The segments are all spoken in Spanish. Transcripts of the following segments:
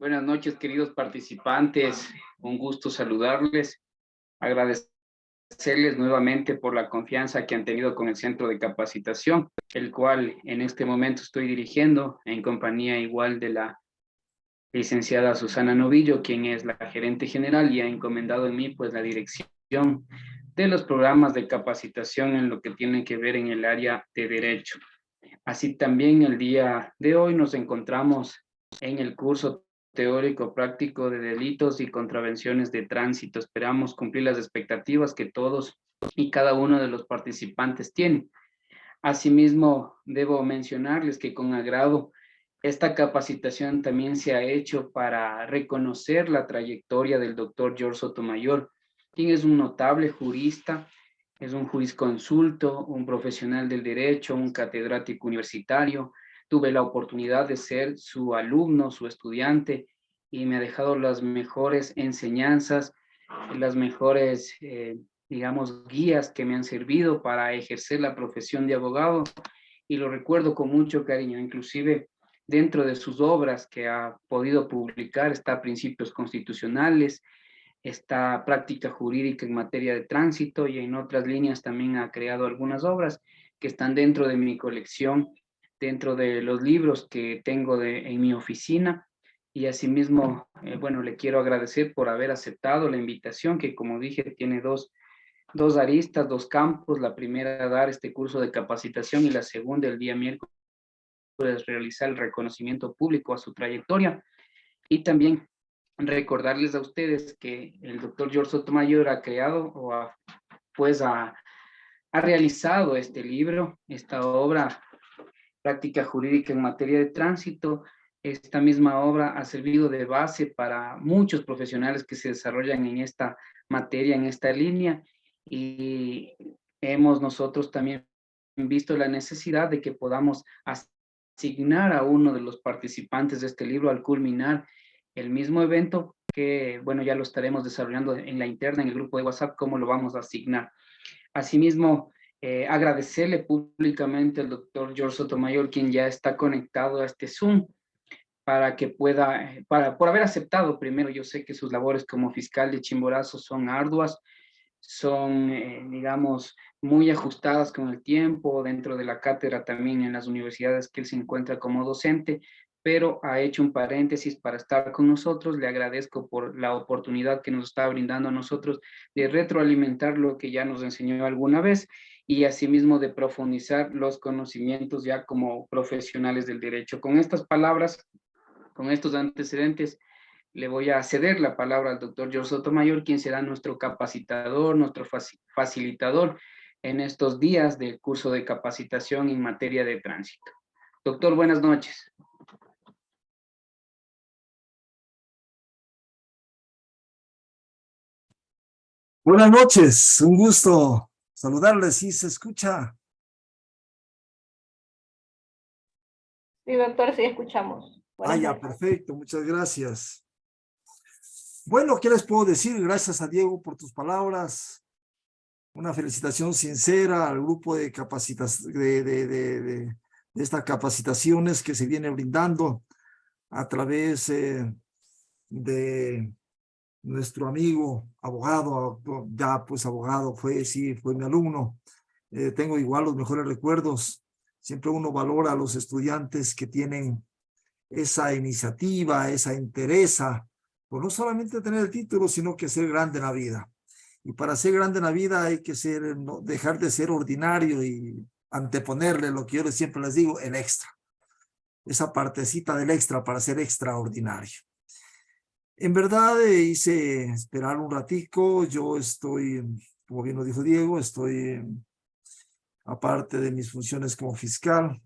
Buenas noches, queridos participantes. Un gusto saludarles, agradecerles nuevamente por la confianza que han tenido con el Centro de Capacitación, el cual en este momento estoy dirigiendo en compañía igual de la licenciada Susana Novillo, quien es la gerente general y ha encomendado en mí pues la dirección de los programas de capacitación en lo que tiene que ver en el área de derecho. Así también el día de hoy nos encontramos en el curso teórico práctico de delitos y contravenciones de tránsito. Esperamos cumplir las expectativas que todos y cada uno de los participantes tienen. Asimismo, debo mencionarles que con agrado esta capacitación también se ha hecho para reconocer la trayectoria del doctor George Sotomayor, quien es un notable jurista, es un jurisconsulto, un profesional del derecho, un catedrático universitario. Tuve la oportunidad de ser su alumno, su estudiante, y me ha dejado las mejores enseñanzas, las mejores digamos, guías que me han servido para ejercer la profesión de abogado y lo recuerdo con mucho cariño. Inclusive dentro de sus obras que ha podido publicar está Principios Constitucionales, está Práctica Jurídica en Materia de Tránsito y en otras líneas también ha creado algunas obras que están dentro de mi colección, dentro de los libros que tengo en mi oficina. Y asimismo, bueno, le quiero agradecer por haber aceptado la invitación, que como dije, tiene dos aristas, dos campos. La primera, dar este curso de capacitación y la segunda, el día miércoles, realizar el reconocimiento público a su trayectoria. Y también recordarles a ustedes que el doctor George Sotomayor ha creado o ha realizado este libro, esta obra, Práctica Jurídica en Materia de Tránsito. Esta misma obra ha servido de base para muchos profesionales que se desarrollan en esta materia, en esta línea, y hemos nosotros también visto la necesidad de que podamos asignar a uno de los participantes de este libro al culminar el mismo evento, que bueno, ya lo estaremos desarrollando en la interna, en el grupo de WhatsApp, cómo lo vamos a asignar. Asimismo, agradecerle públicamente al doctor George Sotomayor, quien ya está conectado a este Zoom, para que pueda, por haber aceptado primero. Yo sé que sus labores como fiscal de Chimborazo son arduas, son, digamos, muy ajustadas con el tiempo, dentro de la cátedra también en las universidades que él se encuentra como docente, pero ha hecho un paréntesis para estar con nosotros. Le agradezco por la oportunidad que nos está brindando a nosotros de retroalimentar lo que ya nos enseñó alguna vez y asimismo de profundizar los conocimientos ya como profesionales del derecho. Con estas palabras, con estos antecedentes, le voy a ceder la palabra al doctor George Sotomayor, quien será nuestro capacitador, nuestro facilitador en estos días del curso de capacitación en materia de tránsito. Doctor, buenas noches. Buenas noches, un gusto saludarles. ¿Sí se escucha? Sí, doctor, sí escuchamos. Buenas Ya, noches. perfecto, muchas gracias. Bueno, ¿qué les puedo decir? Gracias a Diego por tus palabras. Una felicitación sincera al grupo de estas capacitaciones que se viene brindando a través de nuestro amigo abogado, ya pues abogado, fue mi alumno. Tengo igual los mejores recuerdos. Siempre uno valora a los estudiantes que tienen esa iniciativa, esa entereza, por no solamente tener el título, sino que ser grande en la vida. Y para ser grande en la vida hay que dejar de ser ordinario y anteponerle lo que yo siempre les digo, el extra. Esa partecita del extra para ser extraordinario. En verdad hice esperar un ratico. Yo estoy, como bien lo dijo Diego, aparte de mis funciones como fiscal,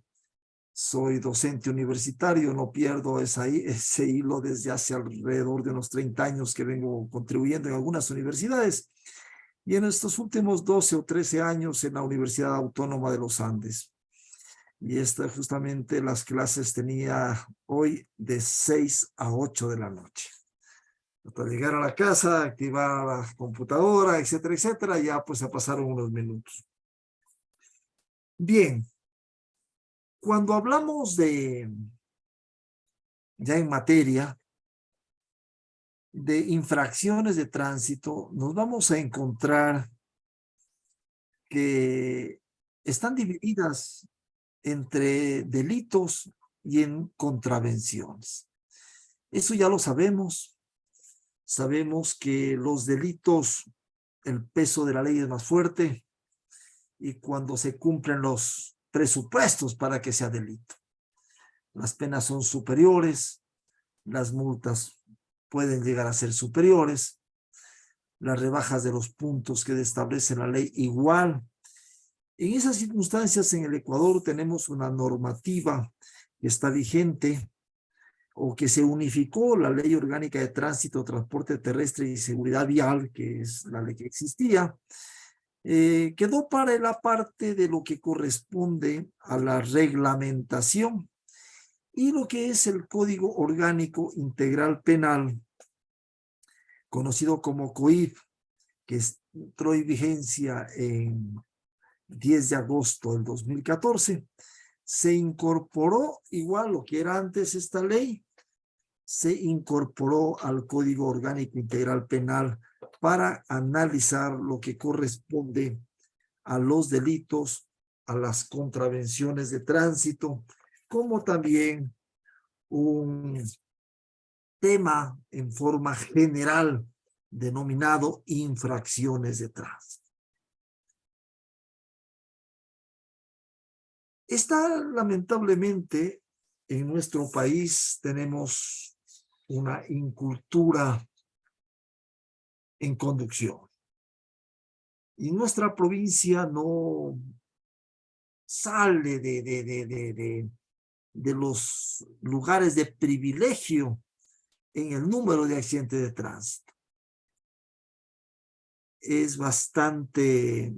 soy docente universitario, no pierdo ese hilo desde hace alrededor de unos 30 años que vengo contribuyendo en algunas universidades y en estos últimos 12 o 13 años en la Universidad Autónoma de los Andes. Y justamente las clases tenía hoy de 6 a 8 de la noche. Hasta llegar a la casa, activar la computadora, etcétera, etcétera, ya pues se pasaron unos minutos. Bien, cuando hablamos ya en materia, de infracciones de tránsito, nos vamos a encontrar que están divididas entre delitos y en contravenciones. Eso ya lo sabemos. Sabemos que los delitos, el peso de la ley es más fuerte y cuando se cumplen los presupuestos para que sea delito. Las penas son superiores, las multas pueden llegar a ser superiores, las rebajas de los puntos que establece la ley igual. En esas circunstancias en el Ecuador tenemos una normativa que está vigente o que se unificó la Ley Orgánica de Tránsito, Transporte Terrestre y Seguridad Vial, que es la ley que existía, quedó para la parte de lo que corresponde a la reglamentación y lo que es el Código Orgánico Integral Penal, conocido como COIP, que entró en vigencia en 10 de agosto del 2014, se incorporó igual lo que era antes esta ley, se incorporó al Código Orgánico Integral Penal para analizar lo que corresponde a los delitos, a las contravenciones de tránsito, como también un tema en forma general denominado infracciones de tránsito. Lamentablemente, en nuestro país tenemos una incultura en conducción. Y nuestra provincia no sale de los lugares de privilegio en el número de accidentes de tránsito. Es bastante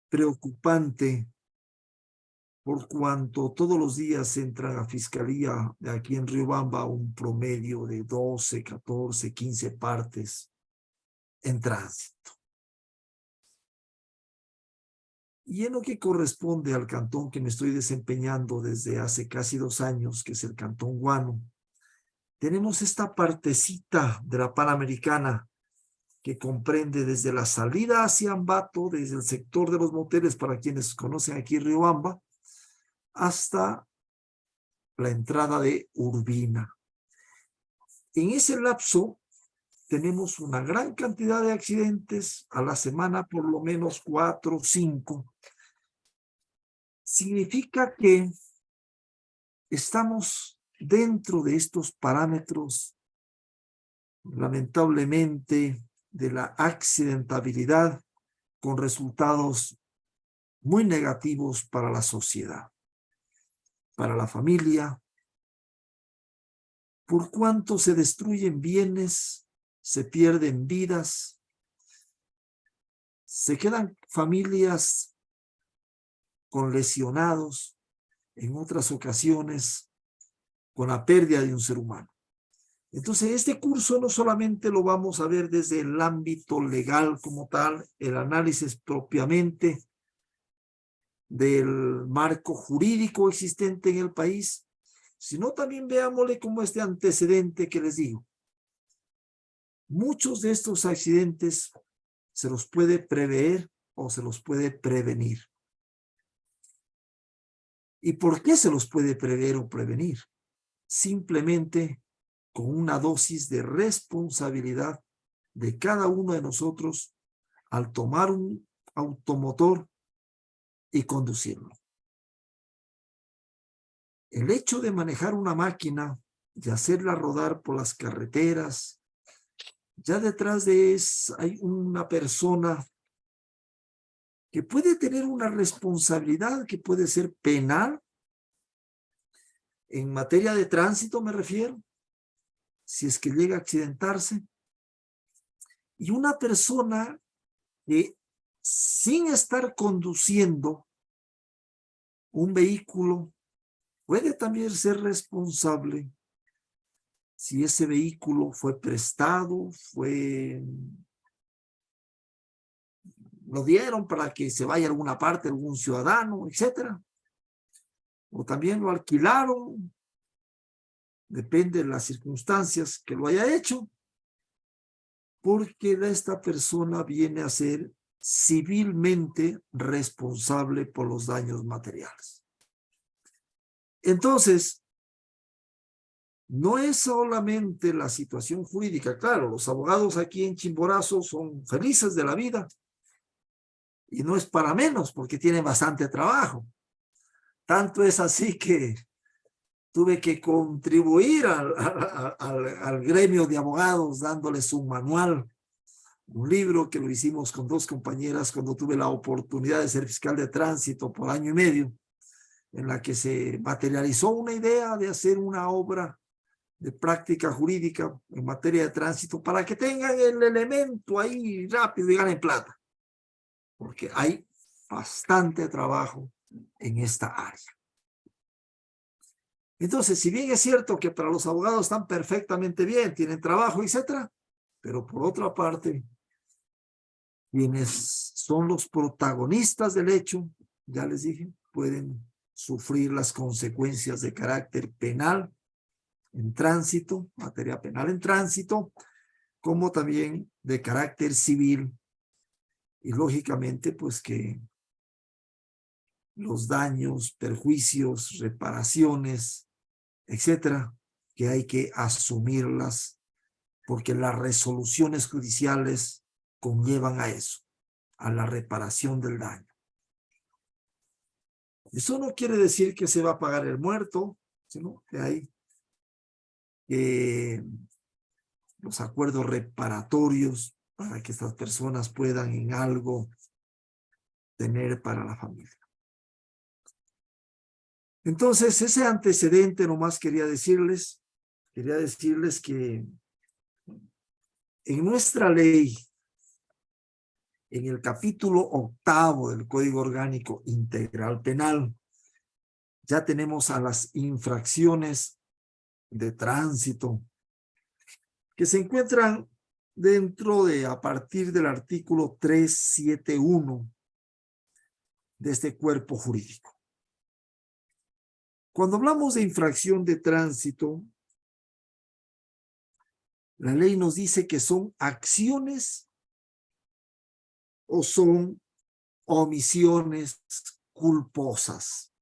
preocupante por cuanto todos los días entran a fiscalía de aquí en Riobamba un promedio de 12, 14, 15 partes en tránsito. Y en lo que corresponde al cantón que me estoy desempeñando desde hace casi 2 años, que es el Cantón Guano, tenemos esta partecita de la Panamericana que comprende desde la salida hacia Ambato, desde el sector de los moteles, para quienes conocen aquí Riobamba, hasta la entrada de Urbina. En ese lapso tenemos una gran cantidad de accidentes a la semana, por lo menos 4 o 5. Significa que estamos dentro de estos parámetros, lamentablemente, de la accidentabilidad con resultados muy negativos para la sociedad, para la familia, por cuanto se destruyen bienes, se pierden vidas, se quedan familias con lesionados, en otras ocasiones con la pérdida de un ser humano. Entonces, este curso no solamente lo vamos a ver desde el ámbito legal como tal, el análisis propiamente del marco jurídico existente en el país, sino también veámosle como este antecedente que les digo. Muchos de estos accidentes se los puede prever o se los puede prevenir. ¿Y por qué se los puede prever o prevenir? Simplemente con una dosis de responsabilidad de cada uno de nosotros al tomar un automotor y conducirlo. El hecho de manejar una máquina y hacerla rodar por las carreteras, ya detrás de eso hay una persona que puede tener una responsabilidad que puede ser penal. En materia de tránsito me refiero, si es que llega a accidentarse. Y una persona que sin estar conduciendo un vehículo puede también ser responsable si ese vehículo fue prestado, lo dieron para que se vaya a alguna parte, algún ciudadano, etcétera. O también lo alquilaron, depende de las circunstancias que lo haya hecho. porque esta persona viene a ser civilmente responsable por los daños materiales. Entonces, no es solamente la situación jurídica. Claro, los abogados aquí en Chimborazo son felices de la vida y no es para menos porque tienen bastante trabajo. Tanto es así que tuve que contribuir al gremio de abogados dándoles un manual, un libro que lo hicimos con 2 compañeras cuando tuve la oportunidad de ser fiscal de tránsito por año y medio, en la que se materializó una idea de hacer una obra de práctica jurídica en materia de tránsito para que tengan el elemento ahí rápido y ganen plata, porque hay bastante trabajo en esta área. Entonces, si bien es cierto que para los abogados están perfectamente bien, tienen trabajo, etcétera, pero por otra parte, quienes son los protagonistas del hecho, ya les dije, pueden sufrir las consecuencias de carácter penal en tránsito, materia penal en tránsito, como también de carácter civil, y lógicamente pues que los daños, perjuicios, reparaciones, etcétera, que hay que asumirlas porque las resoluciones judiciales conllevan a eso, a la reparación del daño. Eso no quiere decir que se va a pagar el muerto, sino que hay los acuerdos reparatorios para que estas personas puedan en algo tener para la familia. Entonces, ese antecedente nomás quería decirles que en nuestra ley, en el capítulo 8 del Código Orgánico Integral Penal, ya tenemos a las infracciones de tránsito que se encuentran a partir del artículo 371 de este cuerpo jurídico. Cuando hablamos de infracción de tránsito, la ley nos dice que son acciones o son omisiones culposas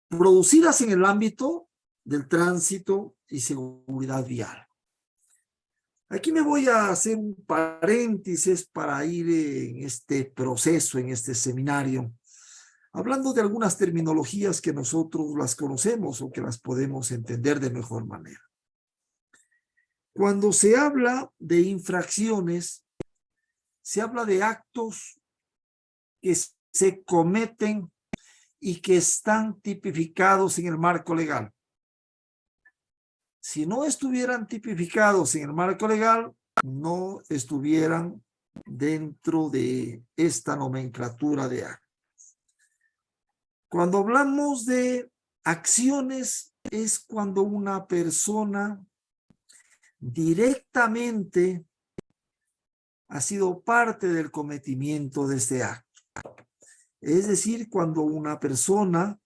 producidas en el ámbito del tránsito y seguridad vial. Aquí me voy a hacer un paréntesis para ir en este proceso, en este seminario, hablando de algunas terminologías que nosotros las conocemos o que las podemos entender de mejor manera. Cuando se habla de infracciones, se habla de actos que se cometen y que están tipificados en el marco legal. Si no estuvieran tipificados en el marco legal, no estuvieran dentro de esta nomenclatura de actos. Cuando hablamos de acciones, es cuando una persona directamente ha sido parte del cometimiento de este acto. Es decir, cuando una persona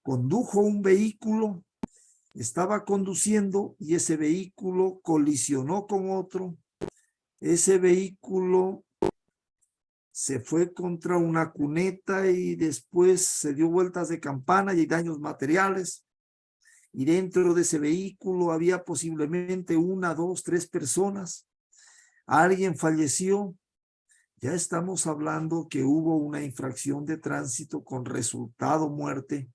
condujo un vehículo, estaba conduciendo y ese vehículo colisionó con otro, ese vehículo se fue contra una cuneta y después se dio vueltas de campana y hay daños materiales, y dentro de ese vehículo había posiblemente 1, 2, 3 personas, alguien falleció. Ya estamos hablando que hubo una infracción de tránsito con resultado muerte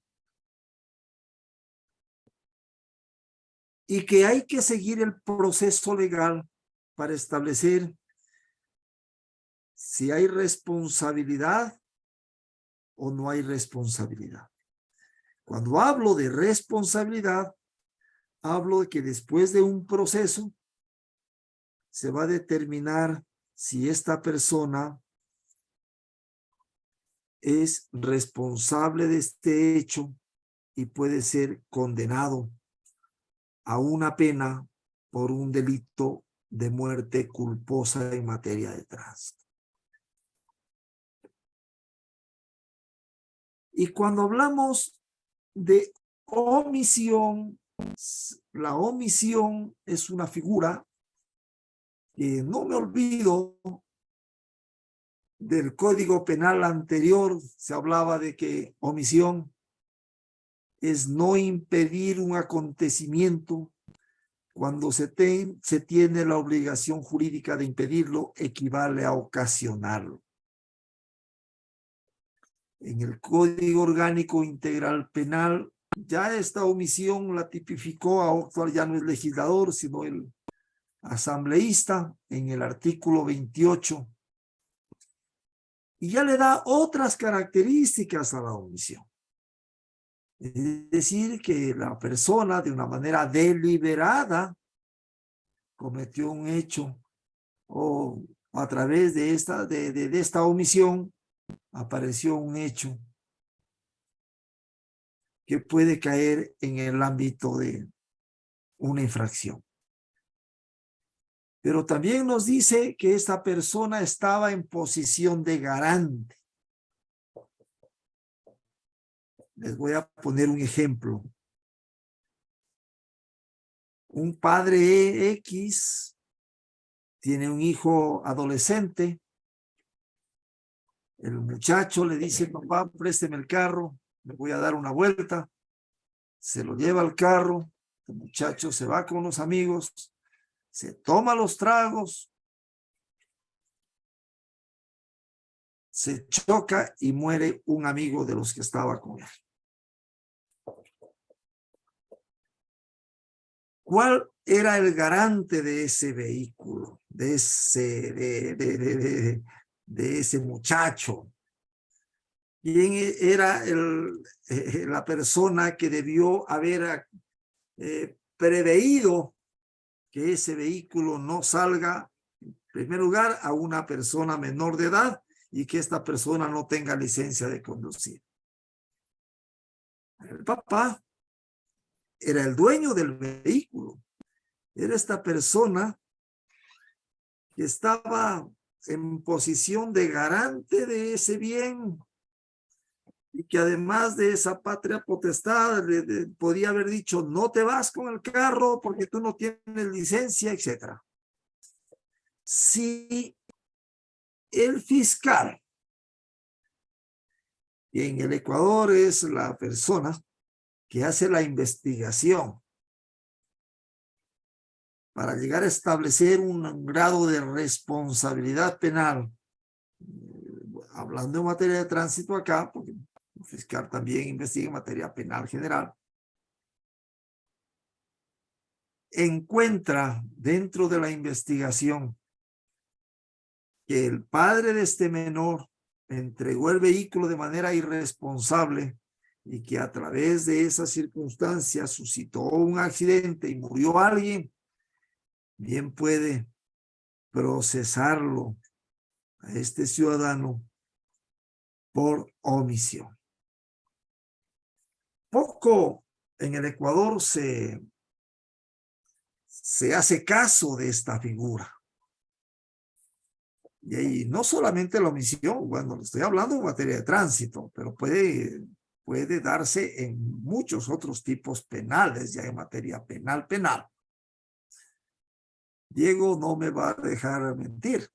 y que hay que seguir el proceso legal para establecer si hay responsabilidad o no hay responsabilidad. Cuando hablo de responsabilidad, hablo de que después de un proceso se va a determinar si esta persona es responsable de este hecho y puede ser condenado a una pena por un delito de muerte culposa en materia de tránsito. Y cuando hablamos de omisión, la omisión es una figura que no me olvido del Código Penal anterior, se hablaba de que omisión es no impedir un acontecimiento cuando se tiene la obligación jurídica de impedirlo, equivale a ocasionarlo. En el Código Orgánico Integral Penal, ya esta omisión la tipificó, actual ya no es legislador, sino el asambleísta, en el artículo 28. Y ya le da otras características a la omisión. Es decir, que la persona de una manera deliberada cometió un hecho o a través de esta omisión apareció un hecho que puede caer en el ámbito de una infracción. Pero también nos dice que esta persona estaba en posición de garante. Les voy a poner un ejemplo. Un padre X tiene un hijo adolescente. El muchacho le dice, papá, présteme el carro, me voy a dar una vuelta. Se lo lleva al carro. El muchacho se va con los amigos, se toma los tragos, se choca y muere un amigo de los que estaba con él. ¿Cuál era el garante de ese vehículo, de ese muchacho? ¿Quién era la persona que debió haber preveído que ese vehículo no salga, en primer lugar, a una persona menor de edad y que esta persona no tenga licencia de conducir? El papá era el dueño del vehículo. Era esta persona que estaba en posición de garante de ese bien y que además de esa patria potestad podía haber dicho, no te vas con el carro porque tú no tienes licencia, etc. Si el fiscal, y en el Ecuador es la persona que hace la investigación para llegar a establecer un grado de responsabilidad penal, hablando en materia de tránsito acá, porque el fiscal también investiga en materia penal general, encuentra dentro de la investigación que el padre de este menor entregó el vehículo de manera irresponsable y que a través de esas circunstancias suscitó un accidente y murió alguien, bien puede procesarlo a este ciudadano por omisión. Poco en el Ecuador se hace caso de esta figura. Y ahí no solamente la omisión, bueno, le estoy hablando en materia de tránsito, pero puede darse en muchos otros tipos penales, ya en materia penal. Diego no me va a dejar mentir.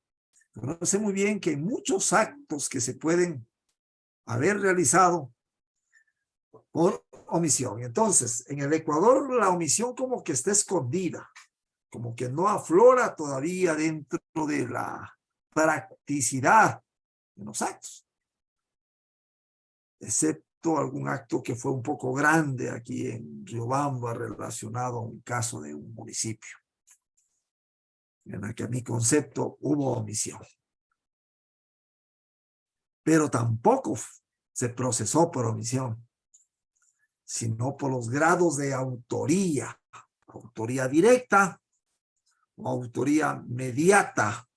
Conoce muy bien que muchos actos que se pueden haber realizado por omisión. Entonces, en el Ecuador la omisión como que está escondida, como que no aflora todavía dentro de la practicidad de los actos, excepto algún acto que fue un poco grande aquí en Riobamba relacionado a un caso de un municipio, en el que a mi concepto hubo omisión. Pero tampoco se procesó por omisión, sino por los grados de autoría, autoría directa o autoría mediata,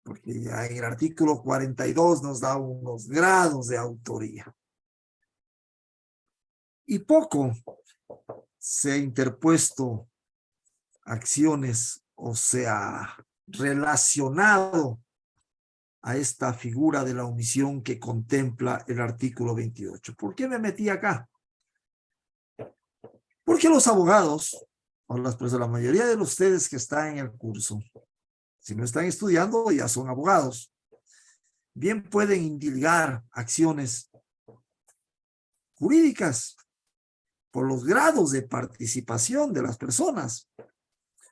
porque ya en el artículo 42 nos da unos grados de autoría. Y poco se ha interpuesto acciones, o sea, relacionado a esta figura de la omisión que contempla el artículo 28. ¿Por qué me metí acá? Porque los abogados o la mayoría de ustedes que están en el curso, si no están estudiando, ya son abogados, bien pueden indilgar acciones jurídicas por los grados de participación de las personas.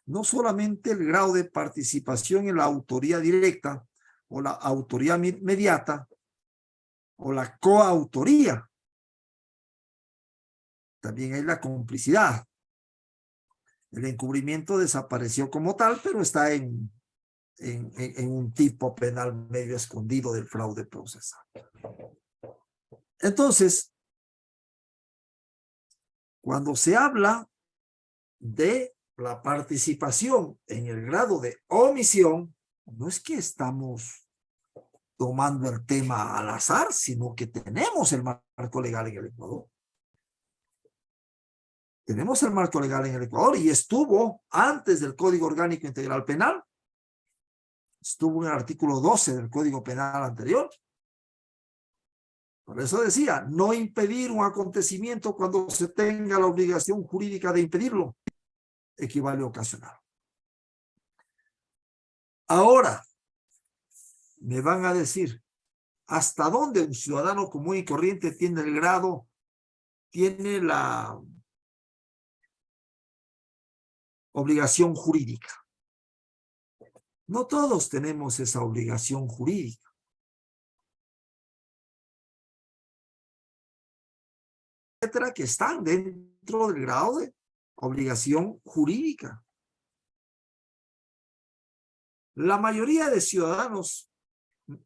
No solamente el grado de participación en la autoría directa o la autoría inmediata o la coautoría. También hay la complicidad. El encubrimiento desapareció como tal, pero está en un tipo penal medio escondido del fraude procesal. Entonces, cuando se habla de la participación en el grado de omisión, no es que estamos tomando el tema al azar, sino que tenemos el marco legal en el Ecuador. Tenemos el marco legal en el Ecuador y estuvo antes del Código Orgánico Integral Penal. Estuvo en el artículo 12 del Código Penal anterior. Por eso decía, no impedir un acontecimiento cuando se tenga la obligación jurídica de impedirlo, equivale a ocasionar. Ahora, me van a decir, ¿hasta dónde un ciudadano común y corriente tiene el grado, tiene la obligación jurídica? No todos tenemos esa obligación jurídica. Etcétera, que están dentro del grado de obligación jurídica. La mayoría de ciudadanos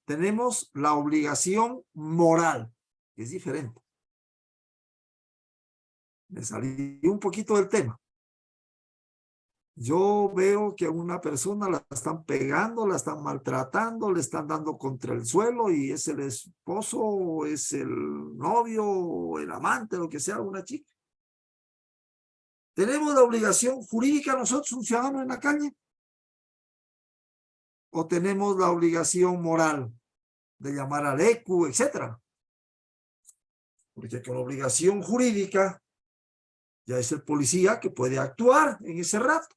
tenemos la obligación moral, que es diferente. Me salí un poquito del tema. Yo veo que a una persona la están pegando, la están maltratando, le están dando contra el suelo y es el esposo, o es el novio, o el amante, lo que sea, una chica. ¿Tenemos la obligación jurídica nosotros, un ciudadano en la calle? ¿O tenemos la obligación moral de llamar al ECU, etcétera? Porque con la obligación jurídica ya es el policía que puede actuar en ese rato.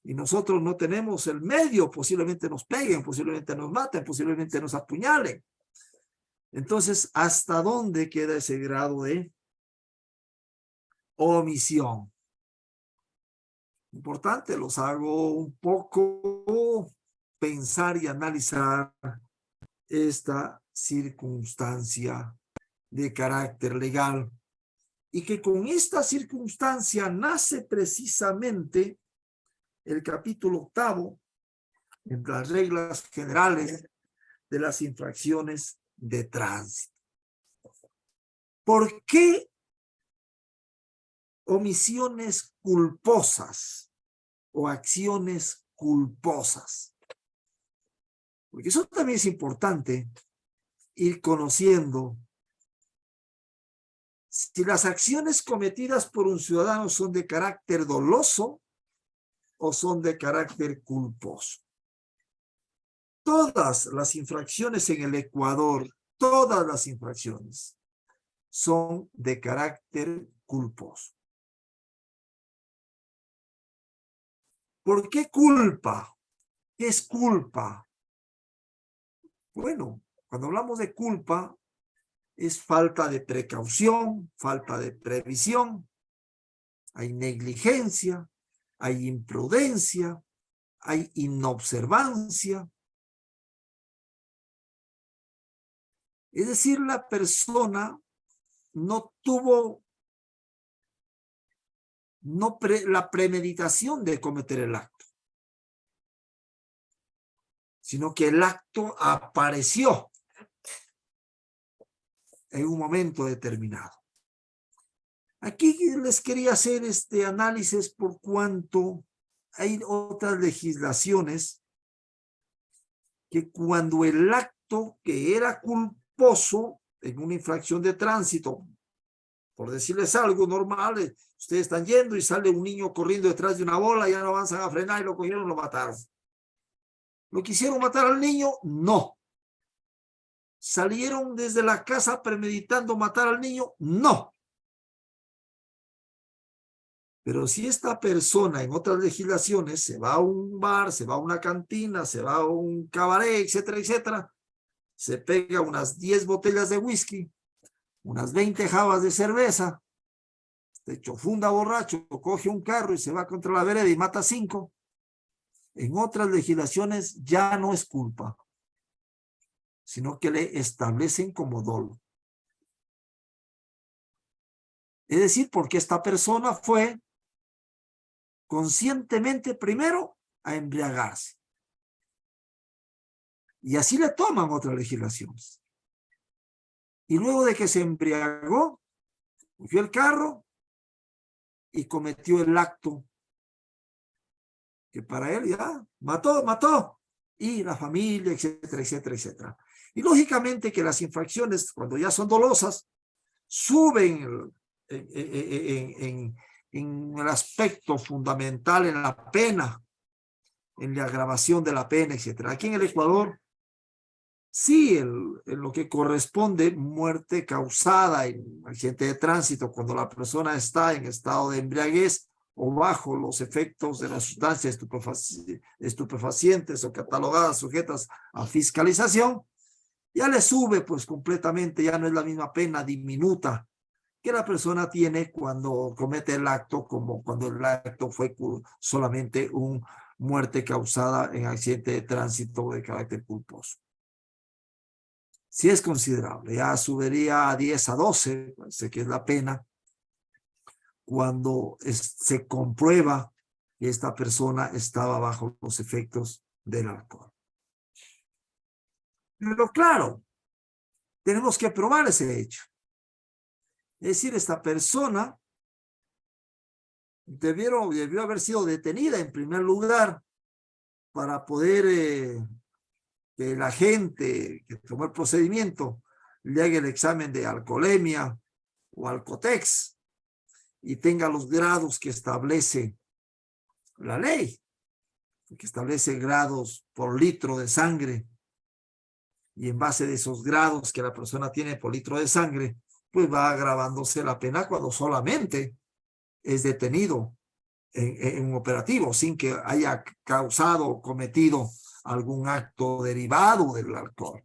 Y nosotros no tenemos el medio, posiblemente nos peguen, posiblemente nos maten, posiblemente nos apuñalen. Entonces, ¿hasta dónde queda ese grado de omisión? Importante, los hago un poco pensar y analizar esta circunstancia de carácter legal y que con esta circunstancia nace precisamente el capítulo 8 en las reglas generales de las infracciones de tránsito. ¿Por qué omisiones culposas o acciones culposas? Porque eso también es importante ir conociendo si las acciones cometidas por un ciudadano son de carácter doloso o son de carácter culposo. Todas las infracciones en el Ecuador, todas las infracciones son de carácter culposo. ¿Por qué culpa? ¿Qué es culpa? Bueno, cuando hablamos de culpa, es falta de precaución, falta de previsión, hay negligencia, hay imprudencia, hay inobservancia. Es decir, la persona no tuvo la premeditación de cometer el acto, sino que el acto apareció en un momento determinado. Aquí les quería hacer este análisis por cuanto hay otras legislaciones que cuando el acto que era culposo en una infracción de tránsito, por decirles algo normal, ustedes están yendo y sale un niño corriendo detrás de una bola, ya no avanzan a frenar y lo cogieron y lo mataron. ¿Lo quisieron matar al niño? No. ¿Salieron desde la casa premeditando matar al niño? No. Pero si esta persona en otras legislaciones se va a un bar, se va a una cantina, se va a un cabaret, etcétera, etcétera, se pega unas 10 botellas de whisky, unas 20 jabas de cerveza, se chofunda borracho, coge un carro y se va contra la vereda y mata 5, en otras legislaciones ya no es culpa, sino que le establecen como dolo. Es decir, porque esta persona fue conscientemente primero a embriagarse. Y así le toman otras legislaciones. Y luego de que se embriagó, cogió el carro y cometió el acto que para él ya mató. Y la familia, etcétera, etcétera, etcétera. Y lógicamente que las infracciones, cuando ya son dolosas, suben en el aspecto fundamental, en la pena, en la agravación de la pena, etcétera. Aquí en el Ecuador, sí, en lo que corresponde muerte causada en accidente de tránsito, cuando la persona está en estado de embriaguez o bajo los efectos de las sustancias estupefacientes o catalogadas sujetas a fiscalización, ya le sube pues completamente, ya no es la misma pena diminuta que la persona tiene cuando comete el acto, como cuando el acto fue solamente una muerte causada en accidente de tránsito de carácter culposo. Sí es considerable, ya subiría a 10 a 12, sé que es la pena, cuando se comprueba que esta persona estaba bajo los efectos del alcohol. Pero claro, tenemos que probar ese hecho. Es decir, esta persona debió haber sido detenida en primer lugar para poder que la gente que tomó el procedimiento le haga el examen de alcoholemia o alcotex y tenga los grados que establece la ley, que establece grados por litro de sangre, y en base de esos grados que la persona tiene por litro de sangre, pues va agravándose la pena cuando solamente es detenido en un operativo sin que haya causado o cometido algún acto derivado del alcohol.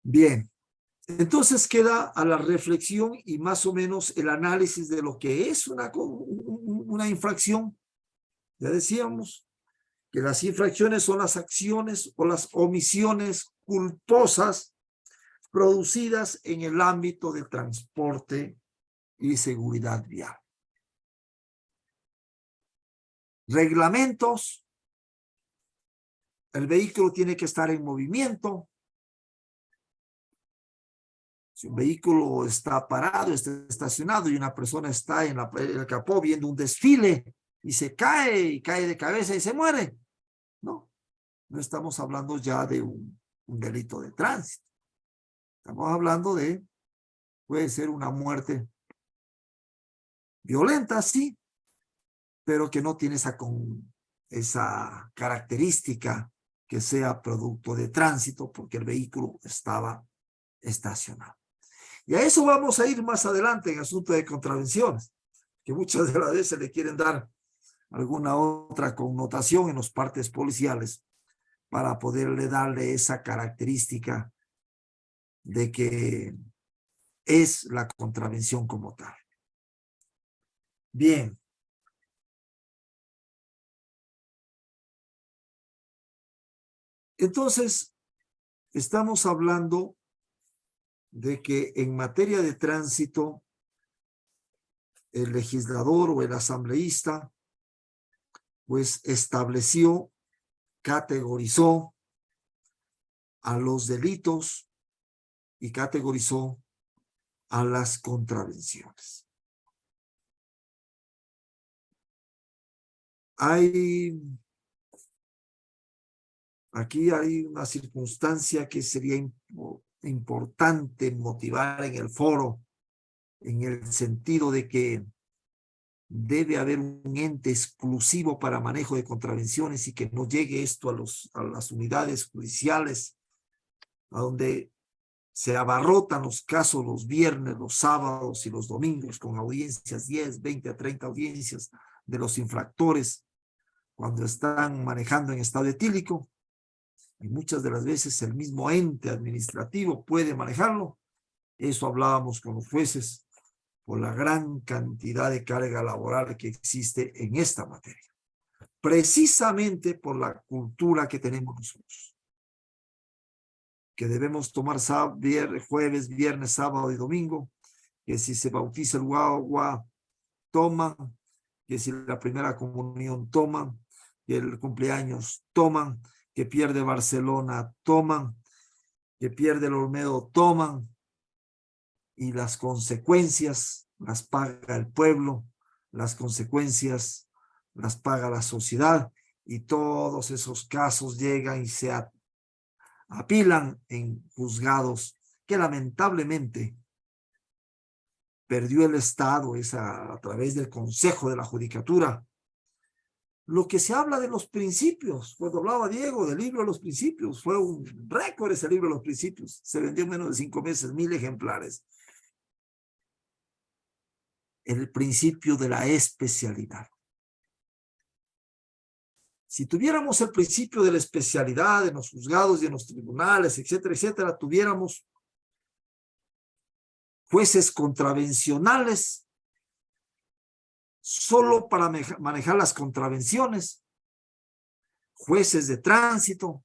Bien, entonces queda a la reflexión y más o menos el análisis de lo que es una infracción. Ya decíamos que las infracciones son las acciones o las omisiones culposas producidas en el ámbito del transporte y seguridad vial. Reglamentos. El vehículo tiene que estar en movimiento. Si un vehículo está parado, está estacionado y una persona está en el capó viendo un desfile y se cae y cae de cabeza y se muere, no estamos hablando ya de un delito de tránsito. Estamos hablando de, puede ser una muerte violenta, sí, pero que no tiene esa característica que sea producto de tránsito porque el vehículo estaba estacionado. Y a eso vamos a ir más adelante en asunto de contravenciones, que muchas de las veces le quieren dar alguna otra connotación en los partes policiales para poderle darle esa característica de que es la contravención como tal. Bien. Entonces, estamos hablando de que en materia de tránsito, el legislador o el asambleísta, pues estableció, categorizó a los delitos y categorizó a las contravenciones. Aquí hay una circunstancia que sería importante motivar en el foro, en el sentido de que debe haber un ente exclusivo para manejo de contravenciones y que no llegue esto a las unidades judiciales, a donde Se abarrotan los casos los viernes, los sábados y los domingos con audiencias, 10, 20 a 30 audiencias de los infractores cuando están manejando en estado etílico. Y muchas de las veces el mismo ente administrativo puede manejarlo. Eso hablábamos con los jueces por la gran cantidad de carga laboral que existe en esta materia. Precisamente por la cultura que tenemos nosotros. Que debemos tomar jueves, viernes, sábado y domingo. Que si se bautiza el guagua, toman. Que si la primera comunión, toman. Que el cumpleaños, toman. Que pierde Barcelona, toman. Que pierde el Olmedo, toman. Y las consecuencias las paga el pueblo, las consecuencias las paga la sociedad, y todos esos casos llegan y se apilan en juzgados que lamentablemente perdió el Estado a través del Consejo de la Judicatura. Lo que se habla de los principios, cuando hablaba Diego del libro de los principios, fue un récord ese libro de los principios, se vendió en menos de 5 meses, 1000 ejemplares. El principio de la especialidad. Si tuviéramos el principio de la especialidad en los juzgados y en los tribunales, etcétera, etcétera, tuviéramos jueces contravencionales solo para manejar las contravenciones, jueces de tránsito,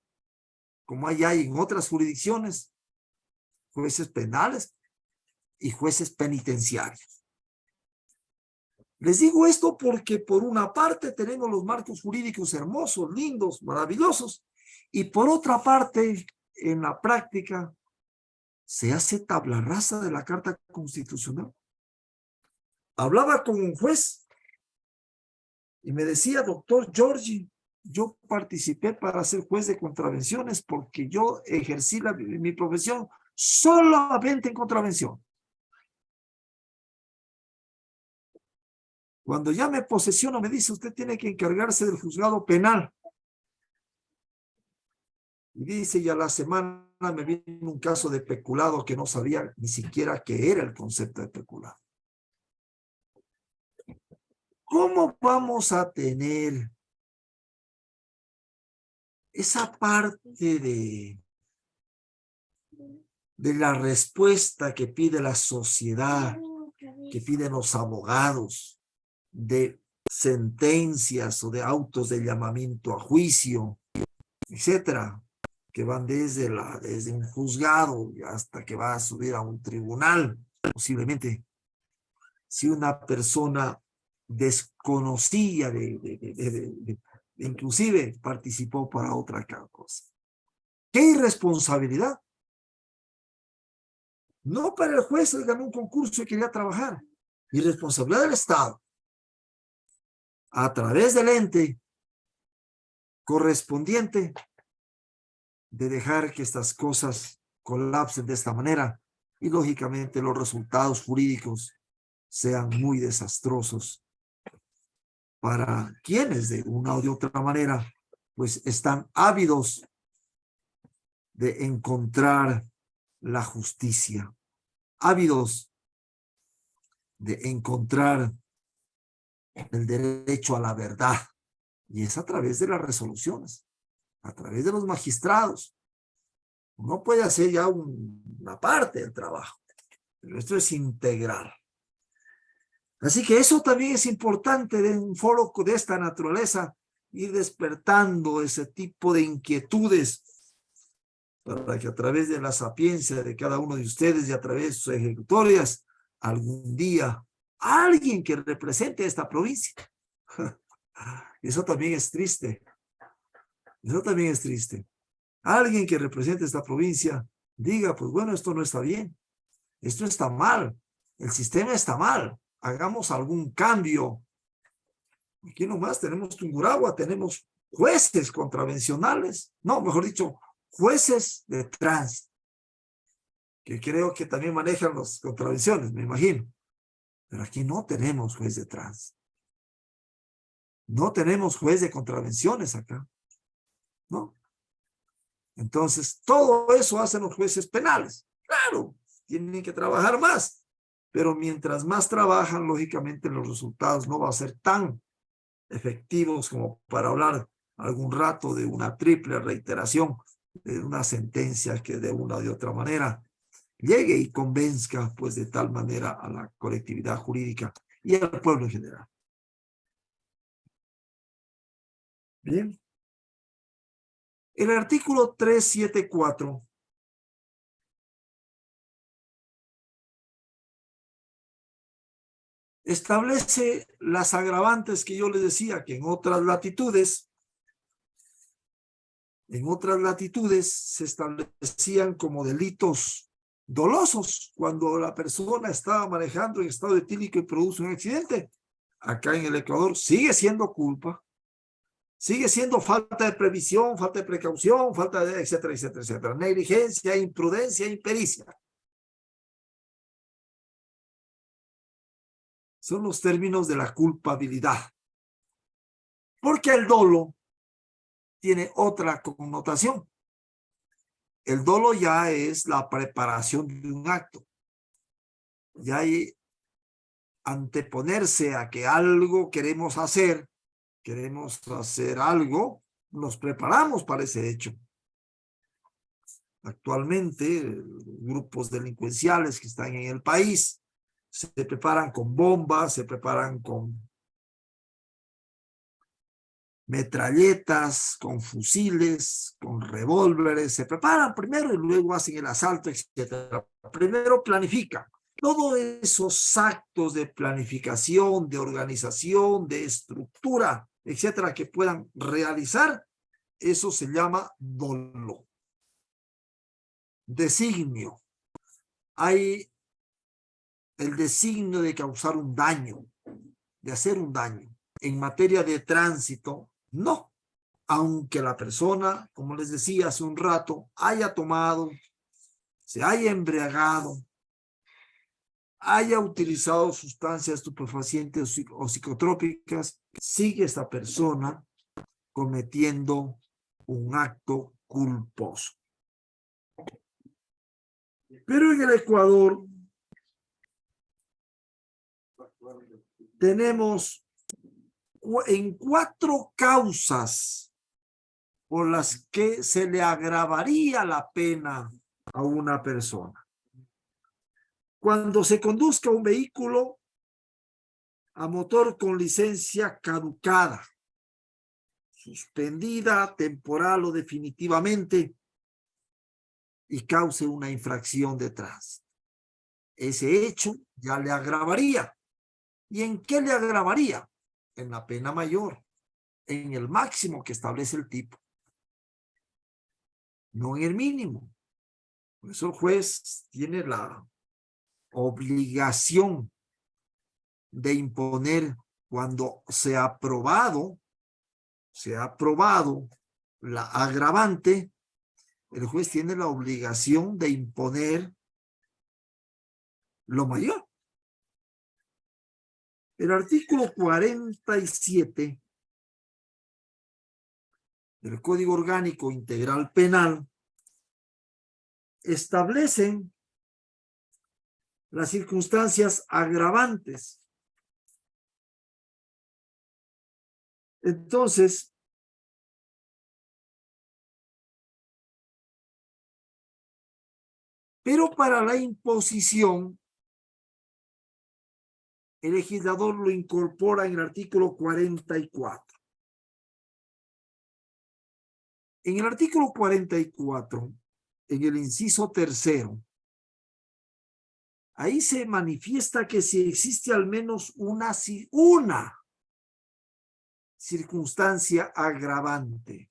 como hay en otras jurisdicciones, jueces penales y jueces penitenciarios. Les digo esto porque por una parte tenemos los marcos jurídicos hermosos, lindos, maravillosos, y por otra parte, en la práctica, se hace tabla rasa de la Carta Constitucional. Hablaba con un juez y me decía, doctor Giorgi, yo participé para ser juez de contravenciones porque yo ejercí mi profesión solamente en contravención. Cuando ya me posesiono, me dice, usted tiene que encargarse del juzgado penal. Y dice, y a la semana me vino un caso de peculado que no sabía ni siquiera qué era el concepto de peculado. ¿Cómo vamos a tener esa parte de la respuesta que pide la sociedad, que piden los abogados, de sentencias o de autos de llamamiento a juicio, etcétera, que van desde un juzgado hasta que va a subir a un tribunal, posiblemente? Si una persona desconocía inclusive participó para otra cosa. ¡Qué irresponsabilidad! No para el juez que ganó un concurso y quería trabajar. Irresponsabilidad del Estado. A través del ente correspondiente de dejar que estas cosas colapsen de esta manera, y lógicamente los resultados jurídicos sean muy desastrosos para quienes de una o de otra manera pues están ávidos de encontrar la justicia, ávidos de encontrar el derecho a la verdad, y es a través de las resoluciones, a través de los magistrados. Uno puede hacer ya una parte del trabajo, pero esto es integral. Así que eso también es importante de un foro de esta naturaleza, ir despertando ese tipo de inquietudes para que a través de la sapiencia de cada uno de ustedes y a través de sus ejecutorias, algún día alguien que represente esta provincia. Eso también es triste. Eso también es triste. Alguien que represente esta provincia diga, pues bueno, esto no está bien. Esto está mal. El sistema está mal. Hagamos algún cambio. Aquí nomás tenemos Tungurahua, tenemos jueces contravencionales. No, mejor dicho, jueces de tránsito, que creo que también manejan las contravenciones, me imagino. Pero aquí no tenemos juez de tránsito. No tenemos juez de contravenciones acá. ¿No? Entonces, todo eso hacen los jueces penales. Claro, tienen que trabajar más, pero mientras más trabajan, lógicamente los resultados no van a ser tan efectivos como para hablar algún rato de una triple reiteración de una sentencia que de una o de otra manera llegue y convenzca pues de tal manera a la colectividad jurídica y al pueblo en general. Bien. El artículo 374 establece las agravantes que yo les decía que en otras latitudes se establecían como delitos dolosos cuando la persona estaba manejando en estado etílico y produce un accidente. Acá en el Ecuador sigue siendo culpa, sigue siendo falta de previsión, falta de precaución, falta de etcétera, etcétera, etcétera. Negligencia, imprudencia, impericia. Son los términos de la culpabilidad. Porque el dolo tiene otra connotación. El dolo ya es la preparación de un acto. Ya hay anteponerse a que algo queremos hacer algo, nos preparamos para ese hecho. Actualmente, grupos delincuenciales que están en el país se preparan con bombas, se preparan con metralletas, con fusiles, con revólveres, se preparan primero y luego hacen el asalto, etc. Primero planifican. Todos esos actos de planificación, de organización, de estructura, etcétera, que puedan realizar, eso se llama dolo. Designio. Hay el designio de causar un daño, de hacer un daño. En materia de tránsito, no. Aunque la persona, como les decía hace un rato, haya tomado, se haya embriagado, haya utilizado sustancias estupefacientes o psicotrópicas, sigue esta persona cometiendo un acto culposo. Pero en el Ecuador tenemos en 4 causas por las que se le agravaría la pena a una persona. Cuando se conduzca un vehículo a motor con licencia caducada, suspendida temporal o definitivamente, y cause una infracción de tránsito. Ese hecho ya le agravaría. ¿Y en qué le agravaría? En la pena mayor, en el máximo que establece el tipo, no en el mínimo. Por eso el juez tiene la obligación de imponer cuando se ha probado la agravante, el juez tiene la obligación de imponer lo mayor. El artículo 47 del Código Orgánico Integral Penal establecen las circunstancias agravantes. Entonces, pero para la imposición, el legislador lo incorpora en el artículo 44. En el artículo 44, en el inciso 3, ahí se manifiesta que si existe al menos una circunstancia agravante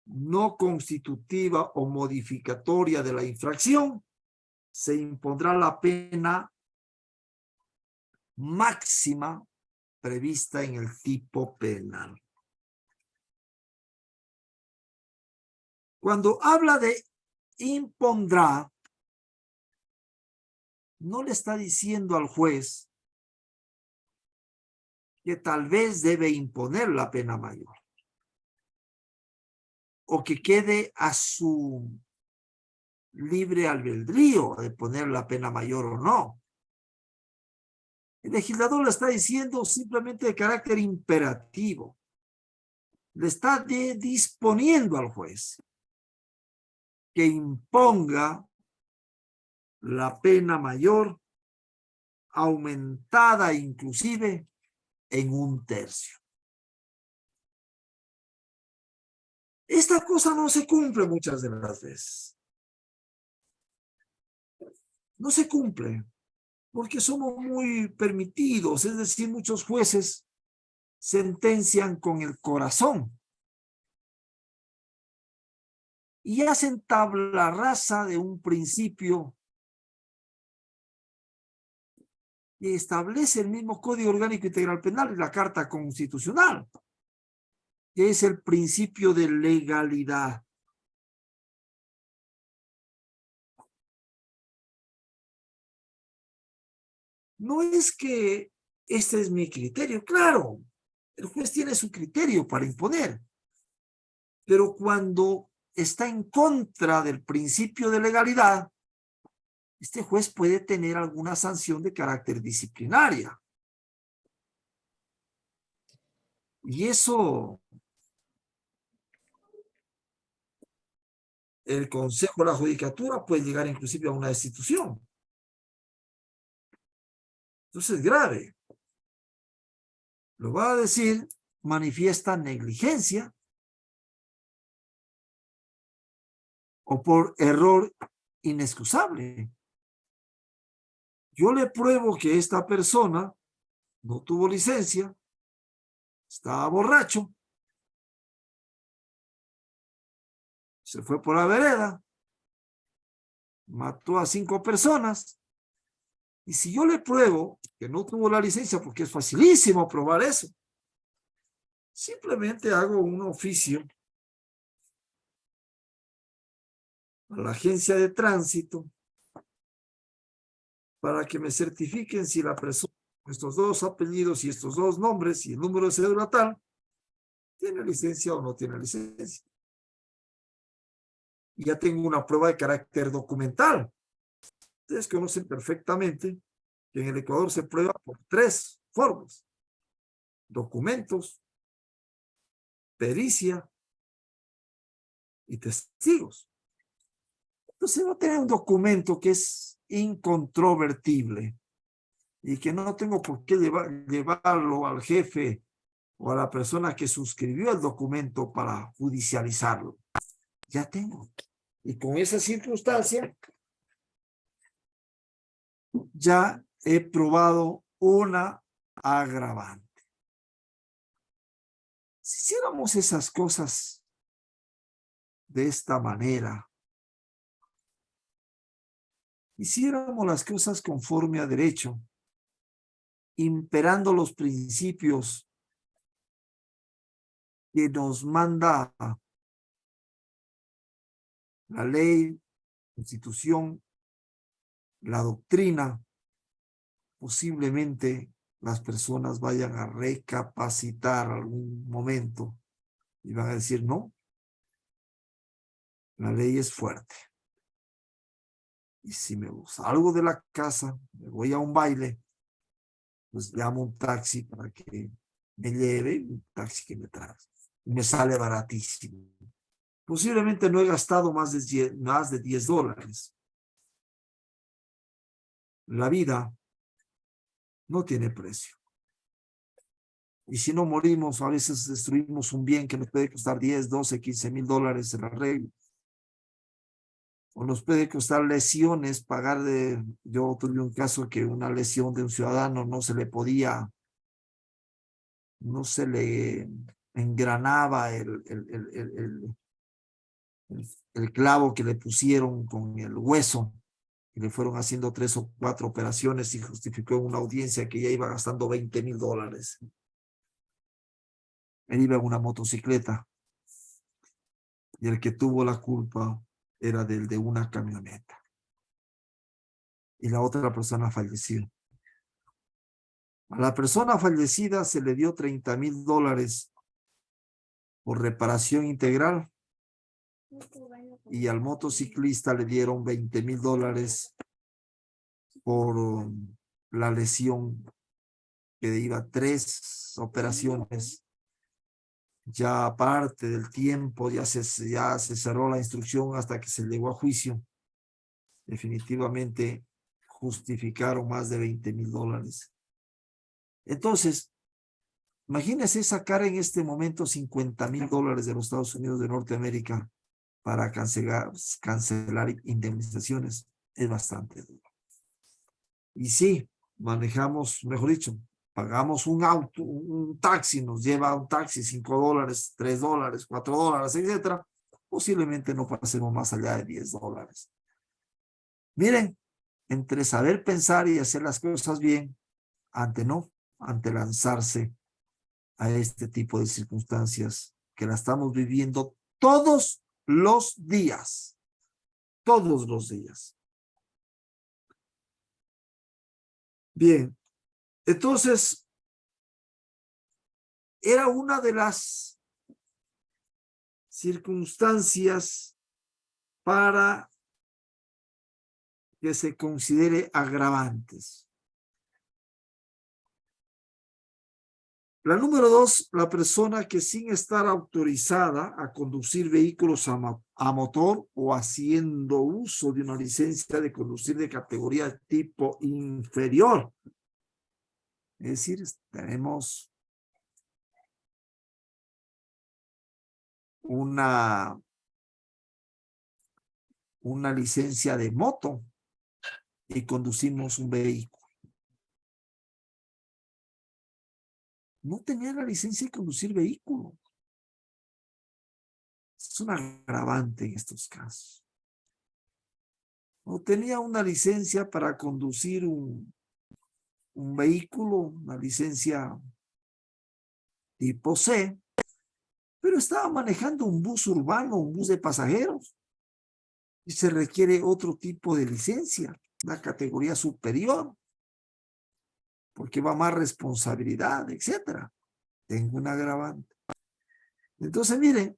no constitutiva o modificatoria de la infracción, se impondrá la pena máxima prevista en el tipo penal. Cuando habla de impondrá, no le está diciendo al juez que tal vez debe imponer la pena mayor o que quede a su libre albedrío de poner la pena mayor o no. El legislador le está diciendo simplemente de carácter imperativo. Le está disponiendo al juez que imponga la pena mayor, aumentada inclusive en 1/3. Esta cosa no se cumple muchas de las veces. No se cumple porque somos muy permitidos, es decir, muchos jueces sentencian con el corazón y hacen tabla rasa de un principio que establece el mismo Código Orgánico Integral Penal y la Carta Constitucional, que es el principio de legalidad. No es que este es mi criterio, claro, el juez tiene su criterio para imponer, pero cuando está en contra del principio de legalidad, este juez puede tener alguna sanción de carácter disciplinaria. Y eso, el Consejo de la Judicatura puede llegar inclusive a una destitución. Entonces es grave. Lo va a decir, manifiesta negligencia o por error inexcusable. Yo le pruebo que esta persona no tuvo licencia, estaba borracho, se fue por la vereda, mató a 5 personas, y si yo le pruebo que no tuvo la licencia, porque es facilísimo probar eso, simplemente hago un oficio a la agencia de tránsito para que me certifiquen si la persona, estos 2 apellidos y estos 2 nombres y el número de cédula tal, tiene licencia o no tiene licencia. Y ya tengo una prueba de carácter documental. Ustedes conocen perfectamente que en el Ecuador se prueba por 3 formas: documentos, pericia y testigos. Entonces va a tener un documento que es incontrovertible y que no tengo por qué llevarlo al jefe o a la persona que suscribió el documento para judicializarlo. Ya tengo. Y con esa circunstancia ya he probado una agravante. Si hiciéramos esas cosas de esta manera, hiciéramos las cosas conforme a derecho, imperando los principios que nos manda la ley, la Constitución, la doctrina, posiblemente las personas vayan a recapacitar algún momento y van a decir, no, la ley es fuerte. Y si me salgo de la casa, me voy a un baile, pues llamo un taxi para que me lleve, un taxi que me trae. Y me sale baratísimo. Posiblemente no he gastado más de $10. La vida no tiene precio. Y si no morimos, a veces destruimos un bien que nos puede costar 10, 12, 15 mil dólares el arreglo. O nos puede costar lesiones, pagar de... Yo tuve un caso que una lesión de un ciudadano no se le engranaba el clavo que le pusieron con el hueso. Y le fueron haciendo 3 o 4 operaciones y justificó en una audiencia que ya iba gastando $20,000. Él iba en una motocicleta y el que tuvo la culpa era del de una camioneta. Y la otra persona falleció. A la persona fallecida se le dio $30,000 por reparación integral y al motociclista le dieron $20,000 por la lesión que iba 3 operaciones. Ya aparte del tiempo, ya se cerró la instrucción hasta que se llegó a juicio. Definitivamente justificaron más de $20,000. Entonces, imagínense sacar en este momento $50,000 de los Estados Unidos de Norteamérica para cancelar indemnizaciones. Es bastante duro. Y sí, manejamos, mejor dicho, pagamos un auto, un taxi, nos lleva un taxi $5, $3, $4, etcétera. Posiblemente no pasemos más allá de $10. Miren, entre saber pensar y hacer las cosas bien, ante lanzarse a este tipo de circunstancias que la estamos viviendo todos los días. Todos los días. Bien, entonces, era una de las circunstancias para que se considere agravantes. La número 2, la persona que sin estar autorizada a conducir vehículos a motor o haciendo uso de una licencia de conducir de categoría tipo inferior. Es decir, tenemos una licencia de moto y conducimos un vehículo. No tenía la licencia de conducir vehículo. Es un agravante en estos casos. No tenía una licencia para conducir un vehículo, una licencia tipo C, pero estaba manejando un bus urbano, un bus de pasajeros. Y se requiere otro tipo de licencia, una categoría superior, porque va más responsabilidad, etcétera. Tengo un agravante. Entonces, miren,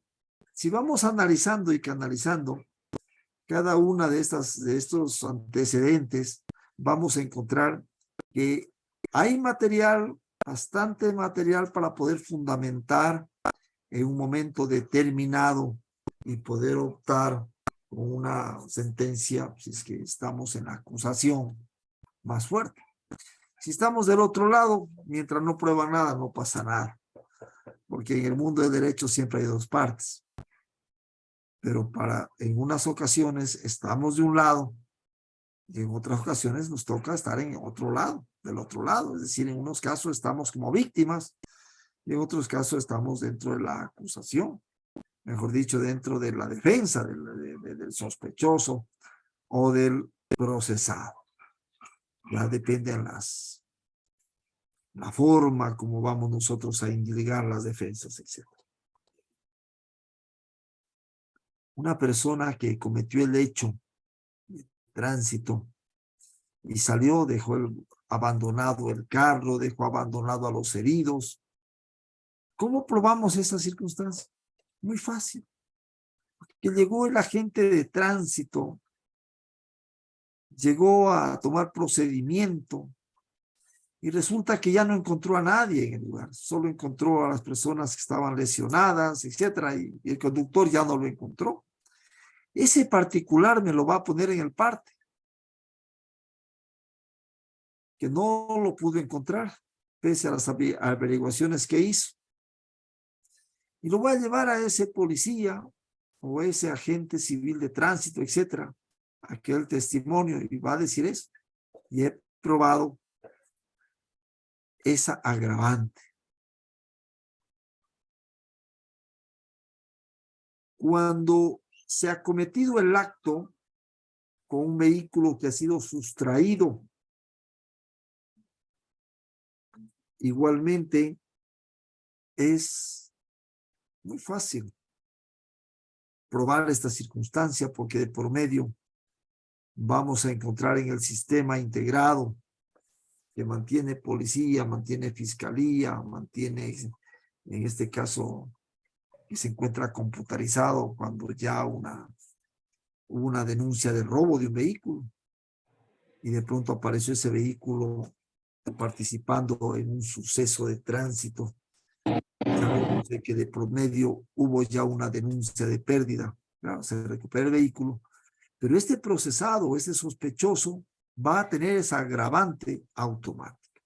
si vamos analizando y canalizando cada una de estos antecedentes, vamos a encontrar que hay material, bastante material para poder fundamentar en un momento determinado y poder optar por una sentencia, si es que estamos en la acusación más fuerte. Si estamos del otro lado, mientras no prueban nada, no pasa nada. Porque en el mundo del derecho siempre hay dos partes. Pero en unas ocasiones estamos de un lado y en otras ocasiones nos toca estar en otro lado, del otro lado. Es decir, en unos casos estamos como víctimas y en otros casos estamos dentro de la acusación. Mejor dicho, dentro de la defensa del sospechoso o del procesado. Ya depende de la forma como vamos nosotros a indicar las defensas, etc. Una persona que cometió el hecho de tránsito y salió, dejó abandonado el carro, dejó abandonado a los heridos. ¿Cómo probamos esa circunstancia? Muy fácil. Que llegó el agente de tránsito, llegó a tomar procedimiento y resulta que ya no encontró a nadie en el lugar, solo encontró a las personas que estaban lesionadas, etcétera, y el conductor ya no lo encontró. Ese particular me lo va a poner en el parte, que no lo pudo encontrar, pese a las averiguaciones que hizo. Y lo voy a llevar a ese policía o ese agente civil de tránsito, etcétera, aquel testimonio, y va a decir eso. Y he probado esa agravante. Cuando se ha cometido el acto con un vehículo que ha sido sustraído, igualmente es muy fácil probar esta circunstancia porque de por medio vamos a encontrar en el sistema integrado que mantiene policía, mantiene fiscalía, mantiene, en este caso, que se encuentra computarizado cuando ya hubo una denuncia de robo de un vehículo y de pronto apareció ese vehículo participando en un suceso de tránsito. Sabemos de que de promedio hubo ya una denuncia de pérdida. Claro, se recupera el vehículo, pero este procesado, este sospechoso, va a tener esa agravante automática.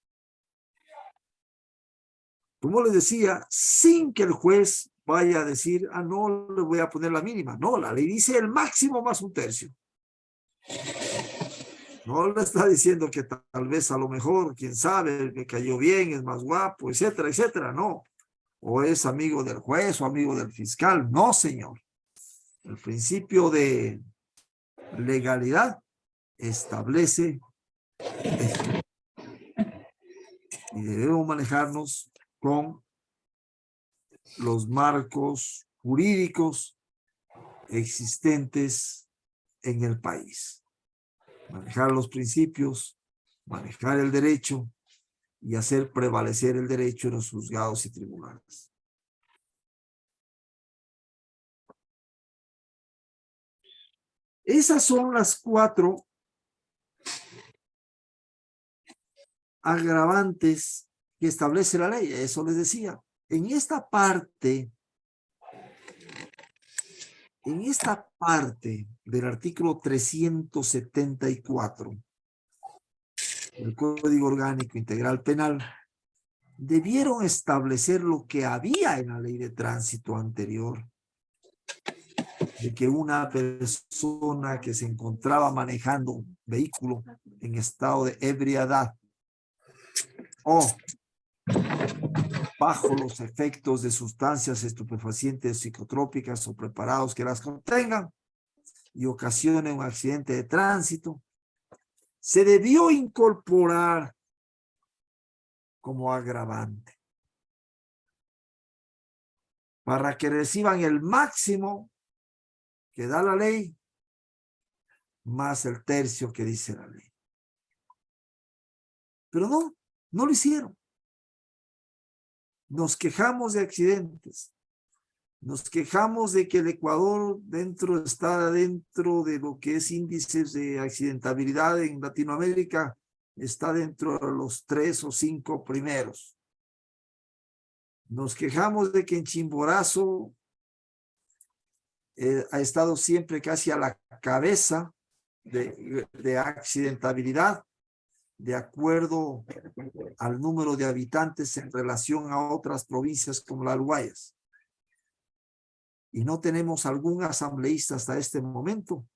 Como les decía, sin que el juez vaya a decir, ah, no, le voy a poner la mínima. No, la ley dice el máximo más un tercio. No le está diciendo que tal vez a lo mejor, quién sabe, me cayó bien, es más guapo, etcétera, etcétera. No. O es amigo del juez o amigo del fiscal. No, señor. El principio de legalidad establece esto. Y debemos manejarnos con los marcos jurídicos existentes en el país. Manejar los principios, manejar el derecho y hacer prevalecer el derecho en los juzgados y tribunales. Esas son las 4 agravantes que establece la ley. Eso les decía. En esta parte del artículo 374 del Código Orgánico Integral Penal, debieron establecer lo que había en la ley de tránsito anterior, de que una persona que se encontraba manejando un vehículo en estado de ebriedad o bajo los efectos de sustancias estupefacientes, psicotrópicas o preparados que las contengan y ocasione un accidente de tránsito, se debió incorporar como agravante para que reciban el máximo que da la ley más el tercio que dice la ley. Pero no lo hicieron. Nos quejamos de accidentes. Nos quejamos de que el Ecuador está dentro de lo que es índices de accidentabilidad en Latinoamérica, está dentro de los 3 o 5 primeros. Nos quejamos de que en Chimborazo ha estado siempre casi a la cabeza de accidentabilidad, de acuerdo al número de habitantes en relación a otras provincias como las Guayas. Y no tenemos algún asambleísta hasta este momento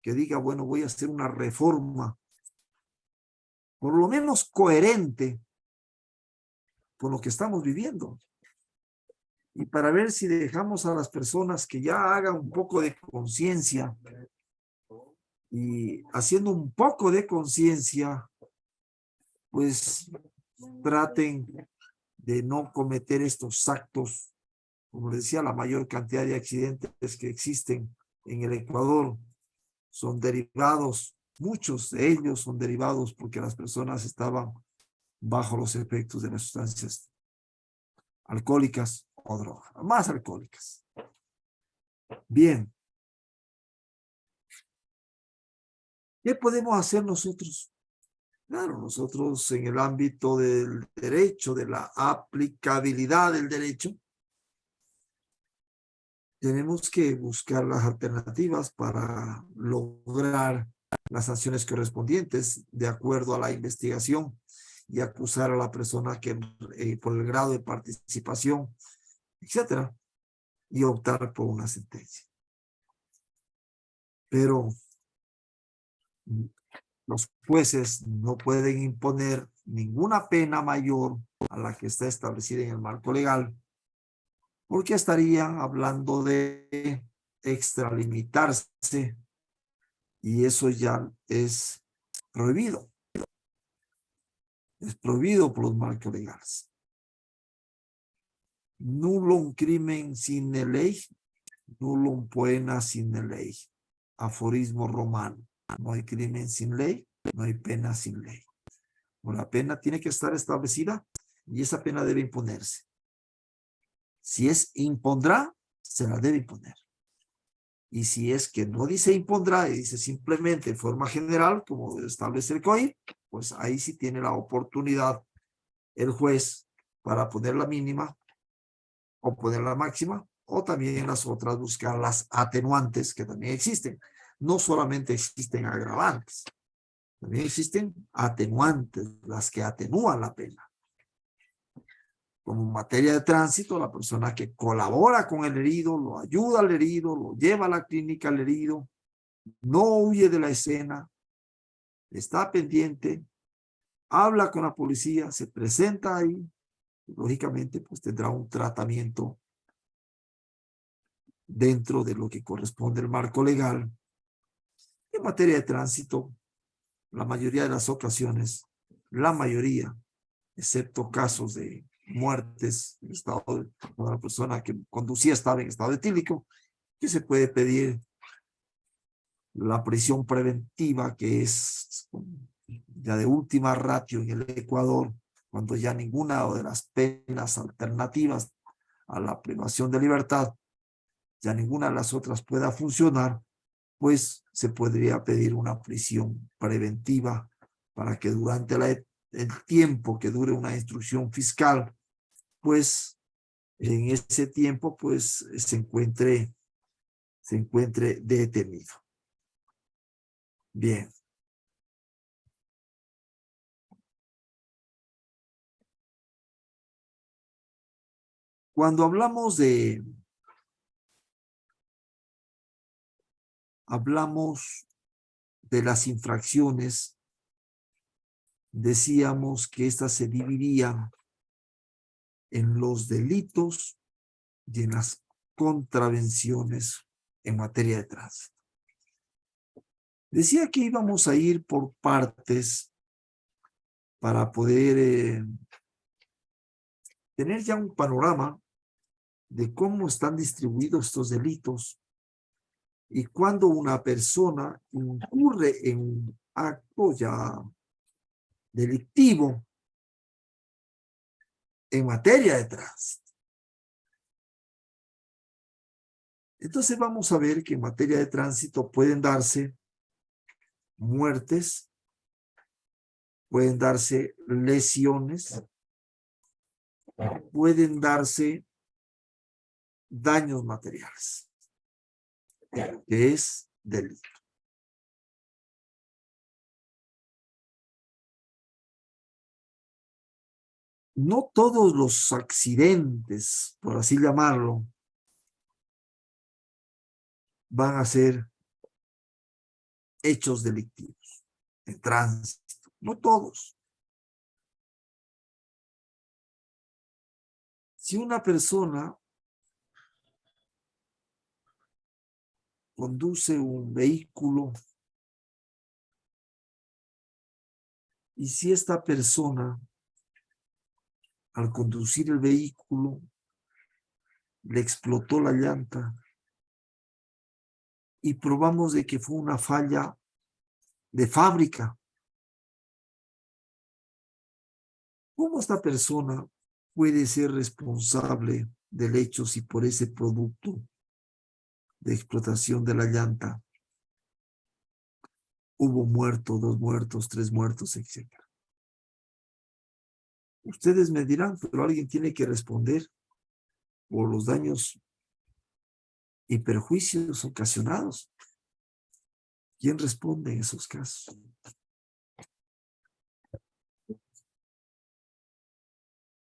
que diga, bueno, voy a hacer una reforma, por lo menos coherente con lo que estamos viviendo. Y para ver si dejamos a las personas que ya hagan un poco de conciencia, y haciendo un poco de conciencia, pues traten de no cometer estos actos. Como les decía, la mayor cantidad de accidentes que existen en el Ecuador son derivados, muchos de ellos son derivados porque las personas estaban bajo los efectos de las sustancias alcohólicas o drogas, más alcohólicas. Bien. ¿Qué podemos hacer nosotros? Claro, nosotros en el ámbito del derecho, de la aplicabilidad del derecho, tenemos que buscar las alternativas para lograr las sanciones correspondientes de acuerdo a la investigación y acusar a la persona que por el grado de participación, etcétera, y optar por una sentencia. Pero los jueces no pueden imponer ninguna pena mayor a la que está establecida en el marco legal, porque estarían hablando de extralimitarse y eso ya es prohibido. Es prohibido por los marcos legales. Nullum crimen sine ley, nullum poena sine ley. Aforismo romano. No hay crimen sin ley, no hay pena sin ley. La pena tiene que estar establecida y esa pena debe imponerse. Si es impondrá, se la debe imponer. Y si es que no dice impondrá y dice simplemente de forma general, como establece el COI, pues ahí sí tiene la oportunidad el juez para poner la mínima o poner la máxima, o también las otras buscar las atenuantes que también existen. No solamente existen agravantes, también existen atenuantes, las que atenúan la pena. Como en materia de tránsito, la persona que colabora con el herido, lo ayuda al herido, lo lleva a la clínica al herido, no huye de la escena, está pendiente, habla con la policía, se presenta ahí, lógicamente pues tendrá un tratamiento dentro de lo que corresponde al marco legal. En materia de tránsito, la mayoría de las ocasiones, la mayoría, excepto casos de muertes en estado de una persona que conducía estaba en estado etílico, que se puede pedir la prisión preventiva, que es ya de última ratio en el Ecuador, cuando ya ninguna de las penas alternativas a la privación de libertad, ya ninguna de las otras pueda funcionar, pues se podría pedir una prisión preventiva para que durante el tiempo que dure una instrucción fiscal, pues en ese tiempo pues se encuentre detenido. Bien. Cuando hablamos de las infracciones, decíamos que estas se dividían en los delitos y en las contravenciones en materia de tránsito. Decía que íbamos a ir por partes para poder tener ya un panorama de cómo están distribuidos estos delitos y cuando una persona incurre en un acto ya delictivo en materia de tránsito. Entonces vamos a ver que en materia de tránsito pueden darse muertes, pueden darse lesiones, pueden darse daños materiales, que es delito. No todos los accidentes, por así llamarlo, van a ser hechos delictivos en tránsito. No todos. Si una persona conduce un vehículo y si esta persona al conducir el vehículo le explotó la llanta y probamos de que fue una falla de fábrica, ¿cómo esta persona puede ser responsable del hecho si por ese producto de explotación de la llanta hubo muertos, 2 muertos, 3 muertos, etcétera? Ustedes me dirán, pero alguien tiene que responder por los daños y perjuicios ocasionados. ¿Quién responde en esos casos?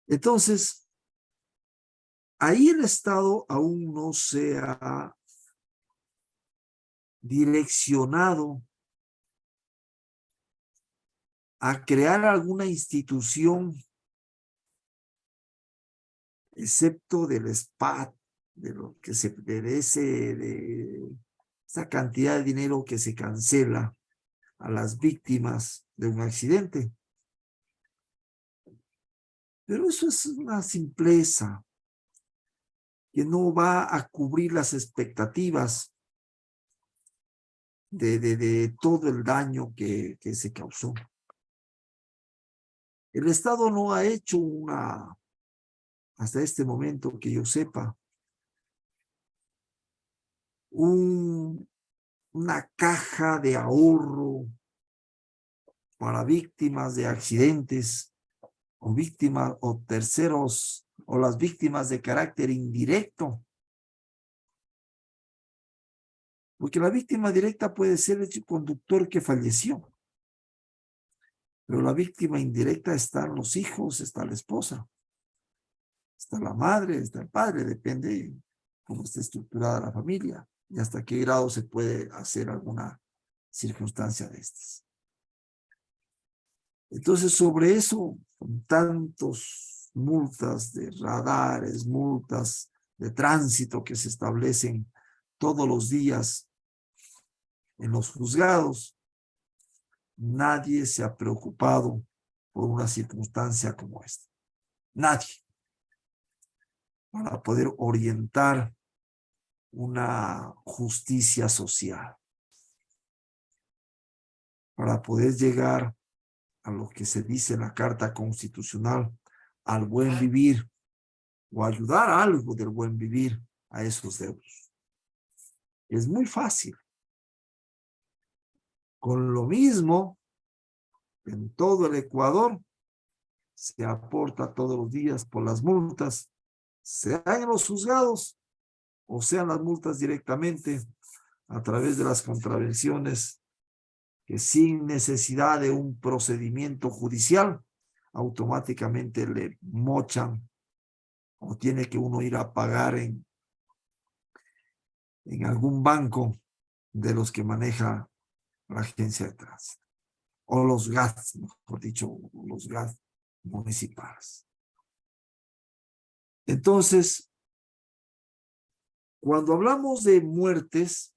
Entonces, ahí el Estado aún no se ha direccionado a crear alguna institución, excepto del SPAT, de lo que se merece, de esa cantidad de dinero que se cancela a las víctimas de un accidente. Pero eso es una simpleza que no va a cubrir las expectativas de todo el daño que se causó. El Estado no ha hecho una hasta este momento que yo sepa, una caja de ahorro para víctimas de accidentes o víctimas o terceros o las víctimas de carácter indirecto. Porque la víctima directa puede ser el conductor que falleció. Pero la víctima indirecta están los hijos, está la esposa, está la madre, está el padre, depende cómo esté estructurada la familia y hasta qué grado se puede hacer alguna circunstancia de estas. Entonces, sobre eso, con tantos multas de radares, multas de tránsito que se establecen todos los días en los juzgados, nadie se ha preocupado por una circunstancia como esta. Nadie. Para poder orientar una justicia social. Para poder llegar a lo que se dice en la Carta Constitucional, al buen vivir, o ayudar a algo del buen vivir a esos deudos. Es muy fácil. Con lo mismo, en todo el Ecuador, se aporta todos los días por las multas, sean en los juzgados o sean las multas directamente a través de las contravenciones que sin necesidad de un procedimiento judicial automáticamente le mochan o tiene que uno ir a pagar en algún banco de los que maneja la agencia de tránsito o los GATS, mejor dicho, los GATS municipales. Entonces, cuando hablamos de muertes,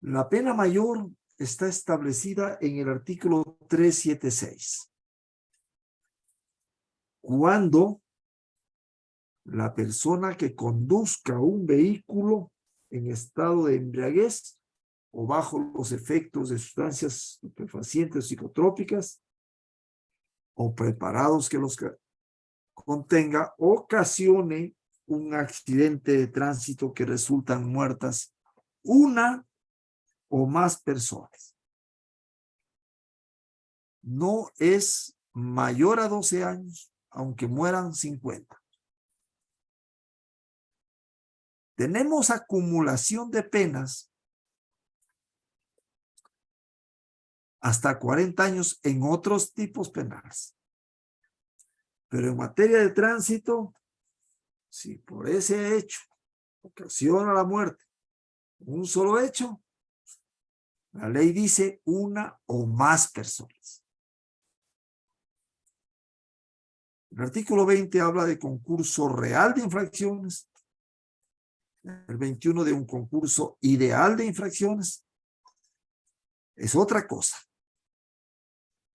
la pena mayor está establecida en el artículo 376. Cuando la persona que conduzca un vehículo en estado de embriaguez o bajo los efectos de sustancias estupefacientes psicotrópicas o preparados que los contenga, ocasione un accidente de tránsito que resultan muertas una o más personas. No es mayor a 12 años, aunque mueran 50. Tenemos acumulación de penas hasta 40 años en otros tipos penales. Pero en materia de tránsito, si por ese hecho ocasiona la muerte, un solo hecho, la ley dice una o más personas. El artículo 20 habla de concurso real de infracciones. El 21 de un concurso ideal de infracciones. Es otra cosa.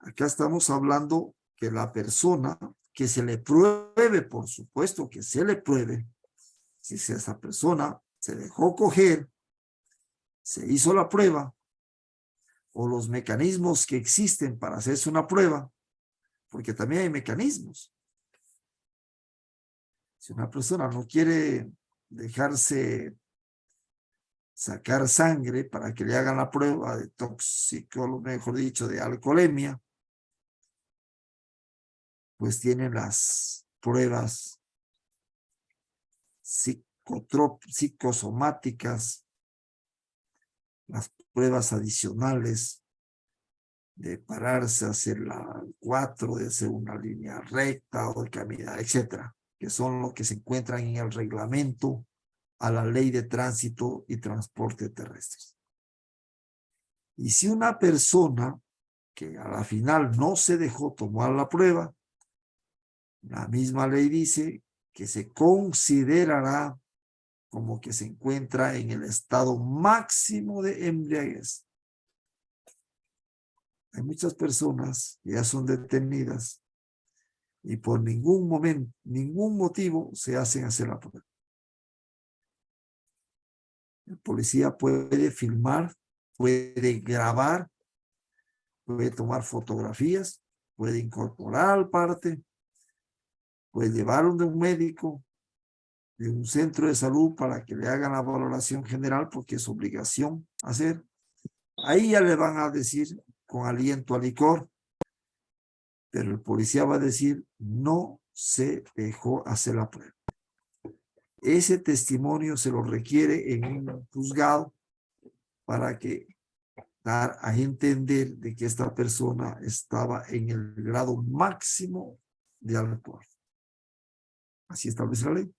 Acá estamos hablando que la persona que se le pruebe, por supuesto que se le pruebe, si esa persona se dejó coger, se hizo la prueba, o los mecanismos que existen para hacerse una prueba, porque también hay mecanismos. Si una persona no quiere dejarse sacar sangre para que le hagan la prueba de toxicólogo, mejor dicho, de alcoholemia, pues tienen las pruebas psicosomáticas, las pruebas adicionales de pararse, hacer la 4, de hacer una línea recta o de caminar, etcétera, que son los que se encuentran en el reglamento a la ley de tránsito y transporte terrestres. Y si una persona que a la final no se dejó tomar la prueba, la misma ley dice que se considerará como que se encuentra en el estado máximo de embriaguez. Hay muchas personas que ya son detenidas y por ningún motivo se hacen hacer la prueba. El policía puede filmar, puede grabar, puede tomar fotografías, puede incorporar al parte, Puede llevarlo de un médico, de un centro de salud para que le hagan la valoración general porque es obligación hacer. Ahí ya le van a decir con aliento a licor, pero el policía va a decir no se dejó hacer la prueba. Ese testimonio se lo requiere en un juzgado para que dar a entender de que esta persona estaba en el grado máximo de alcohol. Así establece la ley.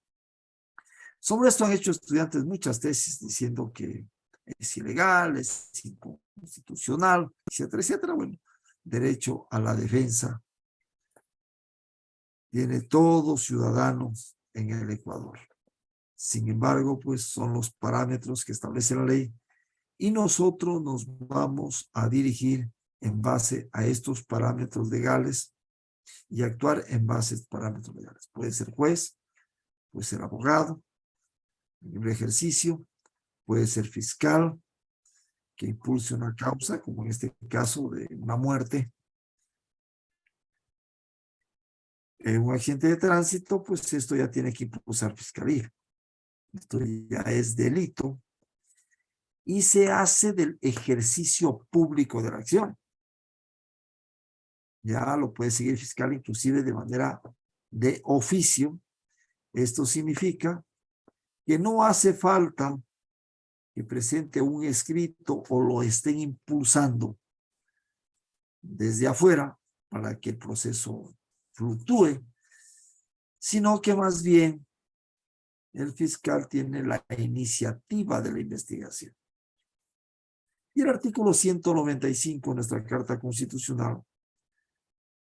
Sobre esto han hecho estudiantes muchas tesis diciendo que es ilegal, es inconstitucional, etcétera, etcétera. Bueno, derecho a la defensa tiene todo ciudadano en el Ecuador. Sin embargo, pues son los parámetros que establece la ley y nosotros nos vamos a dirigir en base a estos parámetros legales y actuar en base a estos parámetros legales. Puede ser juez, puede ser abogado, en libre ejercicio, puede ser fiscal que impulse una causa, como en este caso de una muerte. Un agente de tránsito, pues esto ya tiene que impulsar fiscalía. Esto ya es delito y se hace del ejercicio público de la acción. Ya lo puede seguir fiscal inclusive de manera de oficio. Esto significa que no hace falta que presente un escrito o lo estén impulsando desde afuera para que el proceso fluctúe, sino que más bien el fiscal tiene la iniciativa de la investigación. Y el artículo 195 de nuestra Carta Constitucional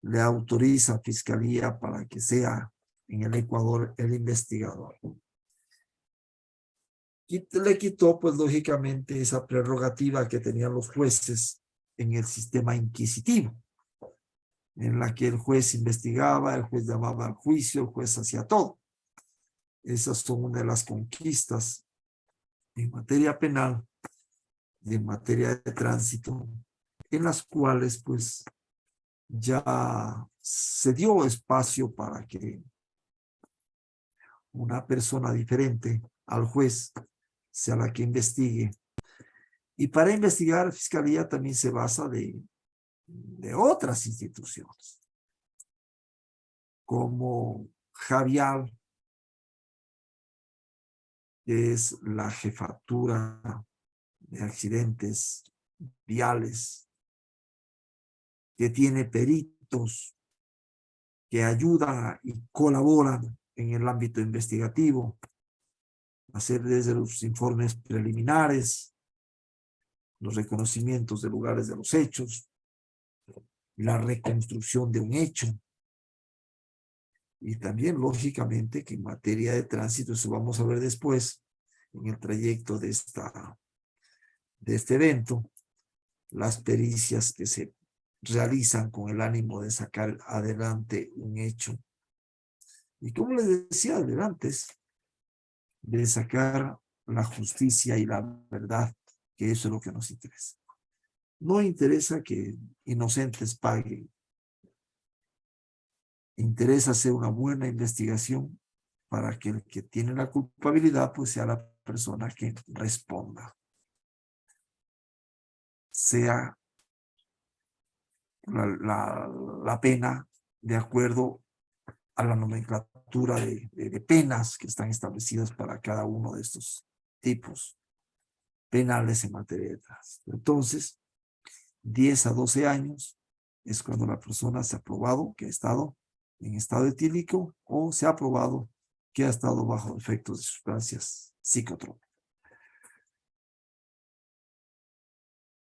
le autoriza a Fiscalía para que sea en el Ecuador el investigador. Y le quitó, pues lógicamente, esa prerrogativa que tenían los jueces en el sistema inquisitivo, en la que el juez investigaba, el juez llamaba al juicio, el juez hacía todo. Esas son una de las conquistas en materia penal y en materia de tránsito, en las cuales pues ya se dio espacio para que una persona diferente al juez sea la que investigue. Y para investigar, la Fiscalía también se basa de otras instituciones, como Javial, que es la jefatura de accidentes viales, que tiene peritos que ayudan y colaboran en el ámbito investigativo, hacer desde los informes preliminares, los reconocimientos de lugares de los hechos, la reconstrucción de un hecho, y también lógicamente que en materia de tránsito, eso vamos a ver después en el trayecto de este evento, las pericias que se realizan con el ánimo de sacar adelante un hecho. Y como les decía antes, de sacar la justicia y la verdad, que eso es lo que nos interesa. No interesa que inocentes paguen. Interesa hacer una buena investigación para que el que tiene la culpabilidad pues sea la persona que responda. Sea la pena de acuerdo a la nomenclatura de penas que están establecidas para cada uno de estos tipos penales en materia de tránsito. Entonces, 10 a 12 años es cuando la persona se ha probado que ha estado en estado etílico o se ha probado que ha estado bajo efectos de sustancias psicotrópicas.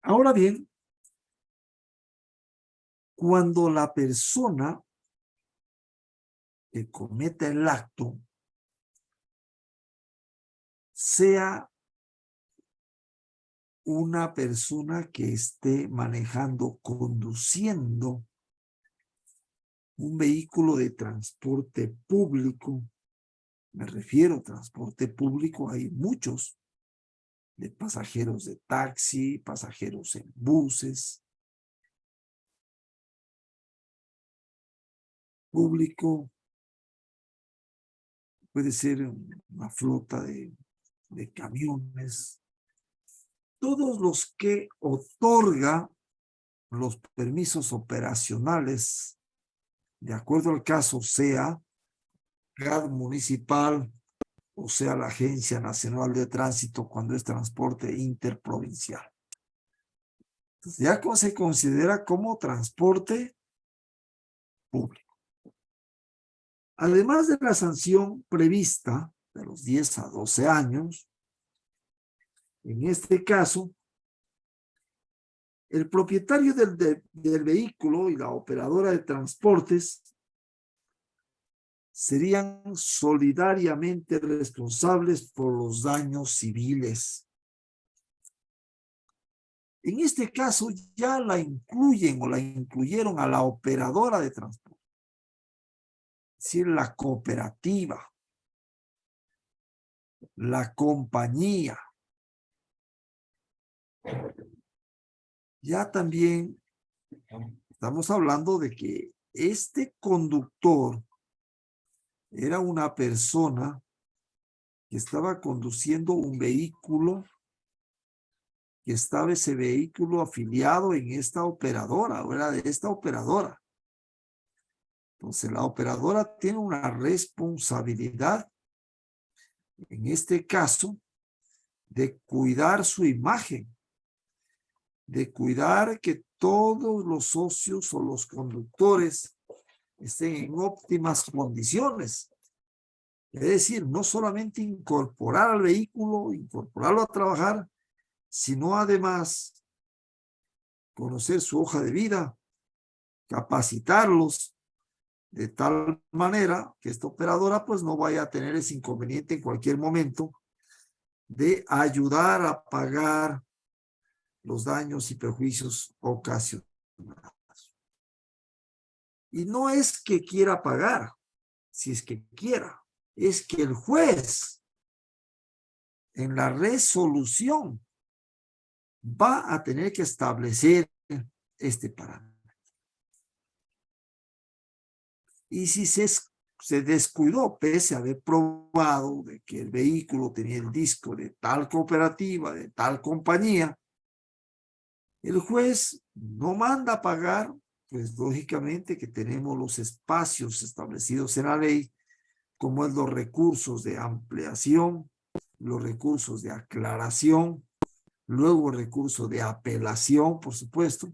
Ahora bien, cuando la persona que cometa el acto sea una persona que esté manejando, conduciendo un vehículo de transporte público, me refiero a transporte público, hay muchos, de pasajeros de taxi, pasajeros en buses, público, puede ser una flota de camiones, todos los que otorga los permisos operacionales, de acuerdo al caso, sea GAD municipal o sea la Agencia Nacional de Tránsito cuando es transporte interprovincial. Entonces, ya se considera como transporte público. Además de la sanción prevista de los 10 a 12 años, en este caso, el propietario del vehículo y la operadora de transportes serían solidariamente responsables por los daños civiles. En este caso ya la incluyen o la incluyeron a la operadora de transporte, es decir, la cooperativa, la compañía. Ya también estamos hablando de que este conductor era una persona que estaba conduciendo un vehículo, que estaba ese vehículo afiliado en esta operadora, o era de esta operadora. Entonces la operadora tiene una responsabilidad, en este caso, de cuidar su imagen, de cuidar que todos los socios o los conductores estén en óptimas condiciones. Es decir, no solamente incorporar al vehículo, incorporarlo a trabajar, sino además conocer su hoja de vida, capacitarlos de tal manera que esta operadora pues no vaya a tener ese inconveniente en cualquier momento de ayudar a pagar los daños y perjuicios ocasionados. Y no es que quiera pagar, si es que quiera, es que el juez en la resolución va a tener que establecer este parámetro. Y si se descuidó, pese a haber probado de que el vehículo tenía el disco de tal cooperativa, de tal compañía, el juez no manda a pagar, pues lógicamente que tenemos los espacios establecidos en la ley, como es los recursos de ampliación, los recursos de aclaración, luego el recurso de apelación, por supuesto,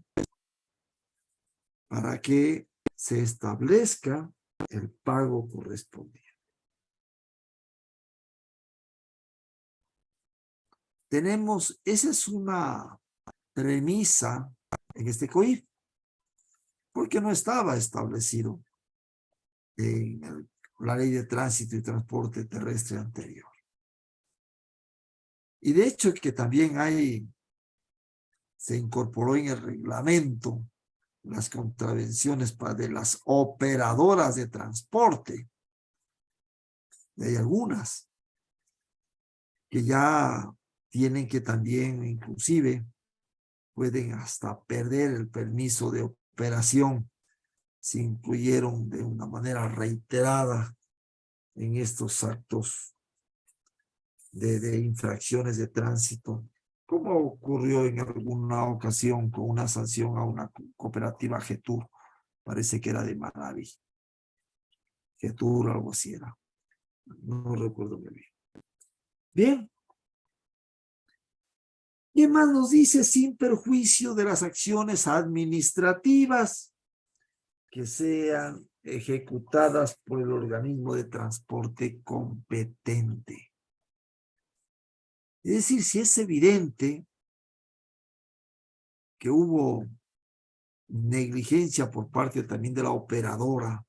para que se establezca el pago correspondiente. Esa es una premisa en este COIF, porque no estaba establecido en la ley de tránsito y transporte terrestre anterior. Y de hecho que también se incorporó en el reglamento las contravenciones de las operadoras de transporte. Y hay algunas que ya tienen que también, inclusive, pueden hasta perder el permiso de operación si incluyeron de una manera reiterada en estos actos de infracciones de tránsito, como ocurrió en alguna ocasión con una sanción a una cooperativa Getur, parece que era de Manaví, Getur, algo así era, no recuerdo muy bien. Bien. ¿Qué más nos dice? Sin perjuicio de las acciones administrativas que sean ejecutadas por el organismo de transporte competente. Es decir, si es evidente que hubo negligencia por parte también de la operadora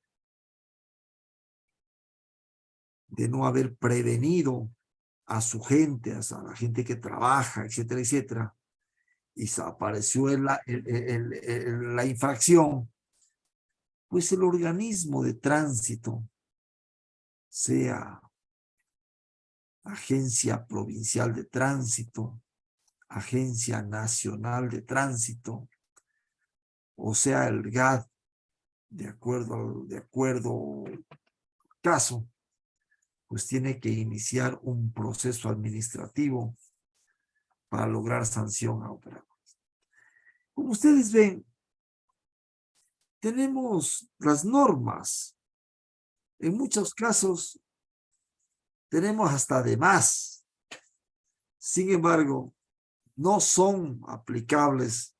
de no haber prevenido a su gente, a la gente que trabaja, etcétera, etcétera, y se apareció en la infracción, pues el organismo de tránsito, sea Agencia Provincial de Tránsito, Agencia Nacional de Tránsito, o sea el GAD, de acuerdo al caso, pues tiene que iniciar un proceso administrativo para lograr sanción a operadores. Como ustedes ven, tenemos las normas. En muchos casos tenemos hasta de más. Sin embargo, no son aplicables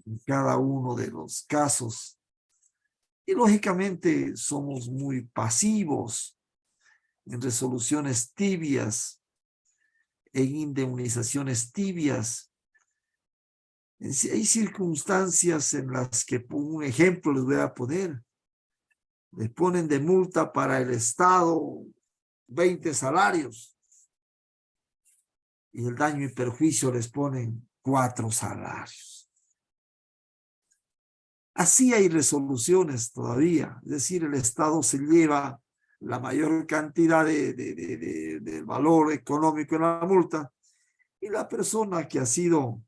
en cada uno de los casos. Y lógicamente somos muy pasivos en resoluciones tibias, en indemnizaciones tibias. Hay circunstancias en las que, por un ejemplo les voy a poner, le ponen de multa para el Estado 20 salarios y el daño y perjuicio les ponen 4 salarios. Así hay resoluciones todavía, es decir, el Estado se lleva la mayor cantidad de valor económico en la multa y la persona que ha sido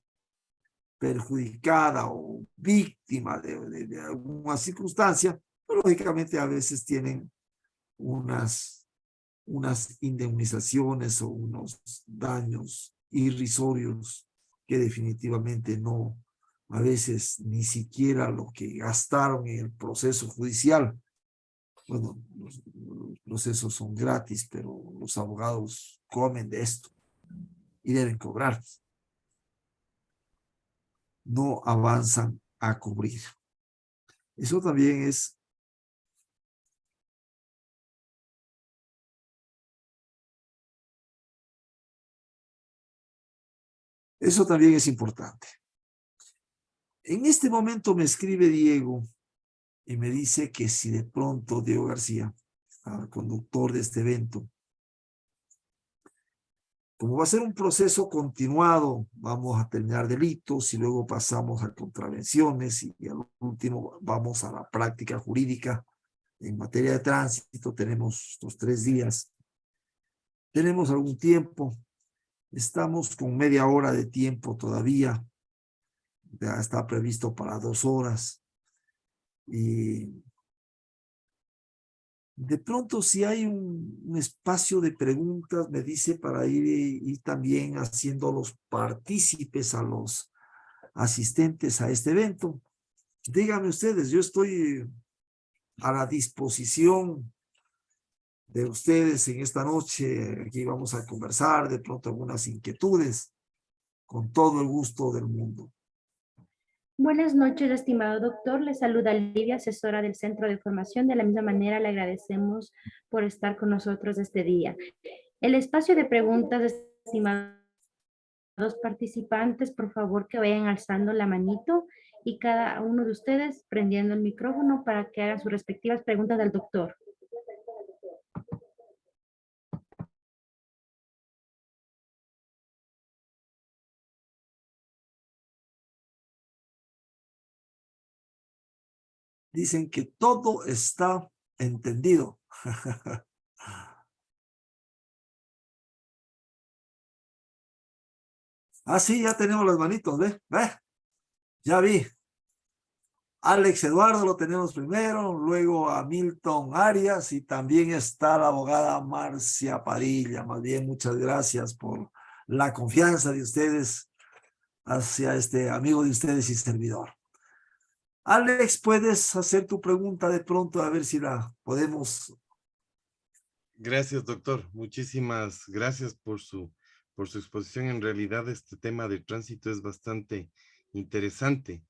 perjudicada o víctima de alguna circunstancia, pues, lógicamente a veces tienen unas indemnizaciones o unos daños irrisorios que definitivamente no, a veces ni siquiera lo que gastaron en el proceso judicial. Bueno, los procesos son gratis, pero los abogados comen de esto y deben cobrar. No avanzan a cubrir. Eso también es importante. En este momento me escribe Diego y me dice que si de pronto Diego García, conductor de este evento, como va a ser un proceso continuado, vamos a terminar delitos y luego pasamos a contravenciones y al último vamos a la práctica jurídica en materia de tránsito. Tenemos estos 3 días. Tenemos algún tiempo. Estamos con media hora de tiempo todavía. Ya está previsto para 2 horas. Y de pronto, si hay un espacio de preguntas, me dice, para ir también haciendo los partícipes a los asistentes a este evento. Díganme ustedes, yo estoy a la disposición de ustedes en esta noche. Aquí vamos a conversar, de pronto algunas inquietudes, con todo el gusto del mundo. Buenas noches, estimado doctor. Le saluda Lidia, asesora del Centro de Formación. De la misma manera, le agradecemos por estar con nosotros este día. El espacio de preguntas, estimados participantes, por favor que vayan alzando la manito y cada uno de ustedes prendiendo el micrófono para que hagan sus respectivas preguntas al doctor. Dicen que todo está entendido. Ah, sí, ya tenemos las manitos, ¿ve? Ya vi. Alex Eduardo lo tenemos primero, luego a Milton Arias y también está la abogada Marcia Padilla. Más bien, muchas gracias por la confianza de ustedes hacia este amigo de ustedes y servidor. Alex, ¿puedes hacer tu pregunta de pronto a ver si la podemos? Gracias, doctor. Muchísimas gracias por su exposición. En realidad, este tema de tránsito es bastante interesante.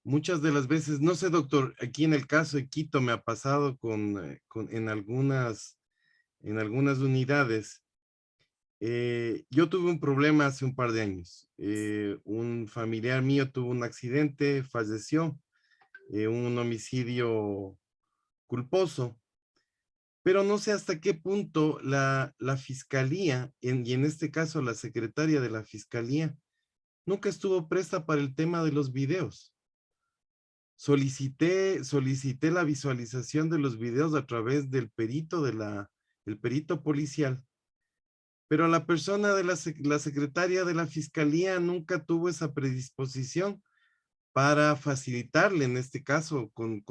Muchas de las veces, no sé, doctor, aquí en el caso de Quito me ha pasado en algunas unidades. Yo tuve un problema hace un par de años. Un familiar mío tuvo un accidente, falleció, un homicidio culposo. Pero no sé hasta qué punto la fiscalía, y en este caso la secretaria de la fiscalía, nunca estuvo presta para el tema de los videos. Solicité la visualización de los videos a través del perito el perito policial, pero la persona de la secretaria de la fiscalía nunca tuvo esa predisposición para facilitarle, en este caso, con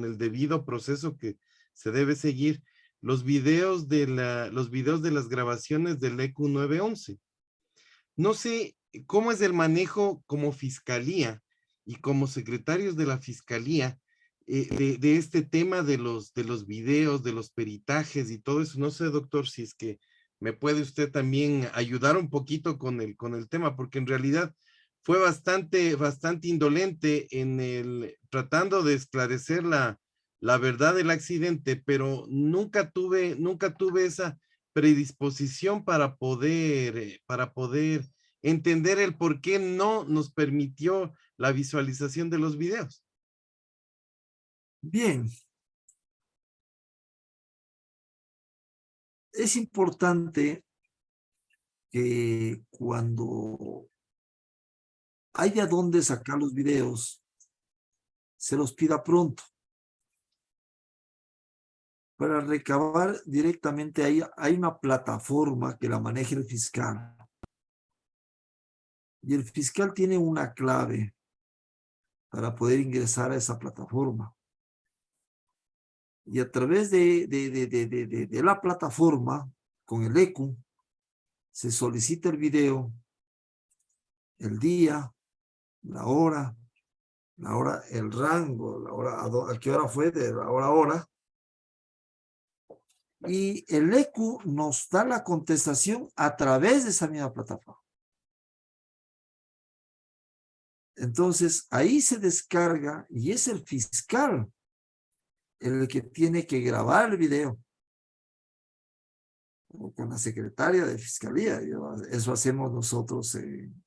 el debido proceso que se debe seguir, los videos de las grabaciones del ECU 911. No sé cómo es el manejo como fiscalía y como secretarios de la fiscalía de este tema de los videos, de los peritajes y todo eso. No sé, doctor, si es que me puede usted también ayudar un poquito con el tema, porque en realidad fue bastante indolente tratando de esclarecer la verdad del accidente, pero nunca tuve esa predisposición para poder entender el por qué no nos permitió la visualización de los videos. Bien. Es importante que cuando haya dónde sacar los videos, se los pida pronto. Para recabar directamente hay una plataforma que la maneja el fiscal. Y el fiscal tiene una clave para poder ingresar a esa plataforma. Y a través de la plataforma, con el ECU, se solicita el video, el día, la hora, el rango, la hora, a qué hora fue, de la hora a hora. Y el ECU nos da la contestación a través de esa misma plataforma. Entonces, ahí se descarga y es el fiscal el que tiene que grabar el video. O con la secretaria de fiscalía. Eso hacemos nosotros en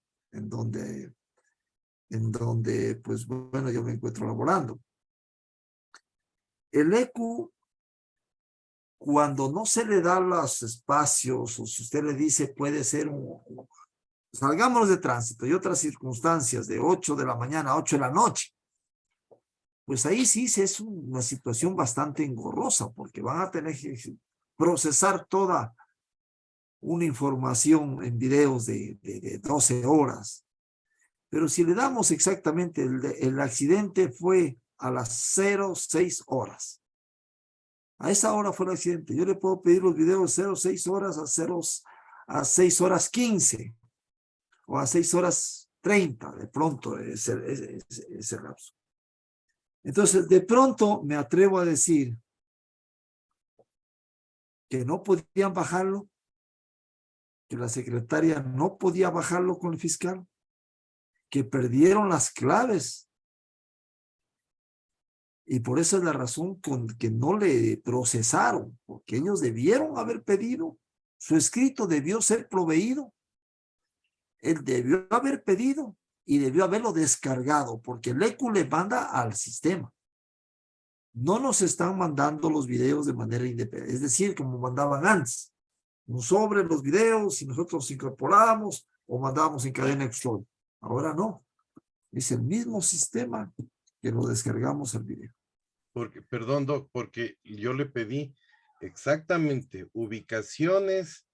donde, pues bueno, yo me encuentro laborando. El ECU, cuando no se le da los espacios, o si usted le dice puede ser salgámonos de tránsito y otras circunstancias de 8 de la mañana a 8 de la noche, pues ahí sí es una situación bastante engorrosa, porque van a tener que procesar toda una información en videos de 12 horas. Pero si le damos exactamente, el accidente fue a las 06 horas. A esa hora fue el accidente. Yo le puedo pedir los videos de 06 horas a 6 horas 15 o a 6 horas 30, de pronto ese lapso. Entonces, de pronto me atrevo a decir que no podían bajarlo, que la secretaria no podía bajarlo con el fiscal, que perdieron las claves. Y por eso es la razón con que no le procesaron, porque ellos debieron haber pedido, su escrito debió ser proveído. Él debió haber pedido y debió haberlo descargado, porque el ECU le manda al sistema. No nos están mandando los videos de manera independiente, es decir, como mandaban antes. Un sobre los videos y nosotros incorporamos o mandábamos en cadena extra. Ahora no. Es el mismo sistema que lo descargamos al video. Porque, perdón, Doc, porque yo le pedí exactamente ubicaciones,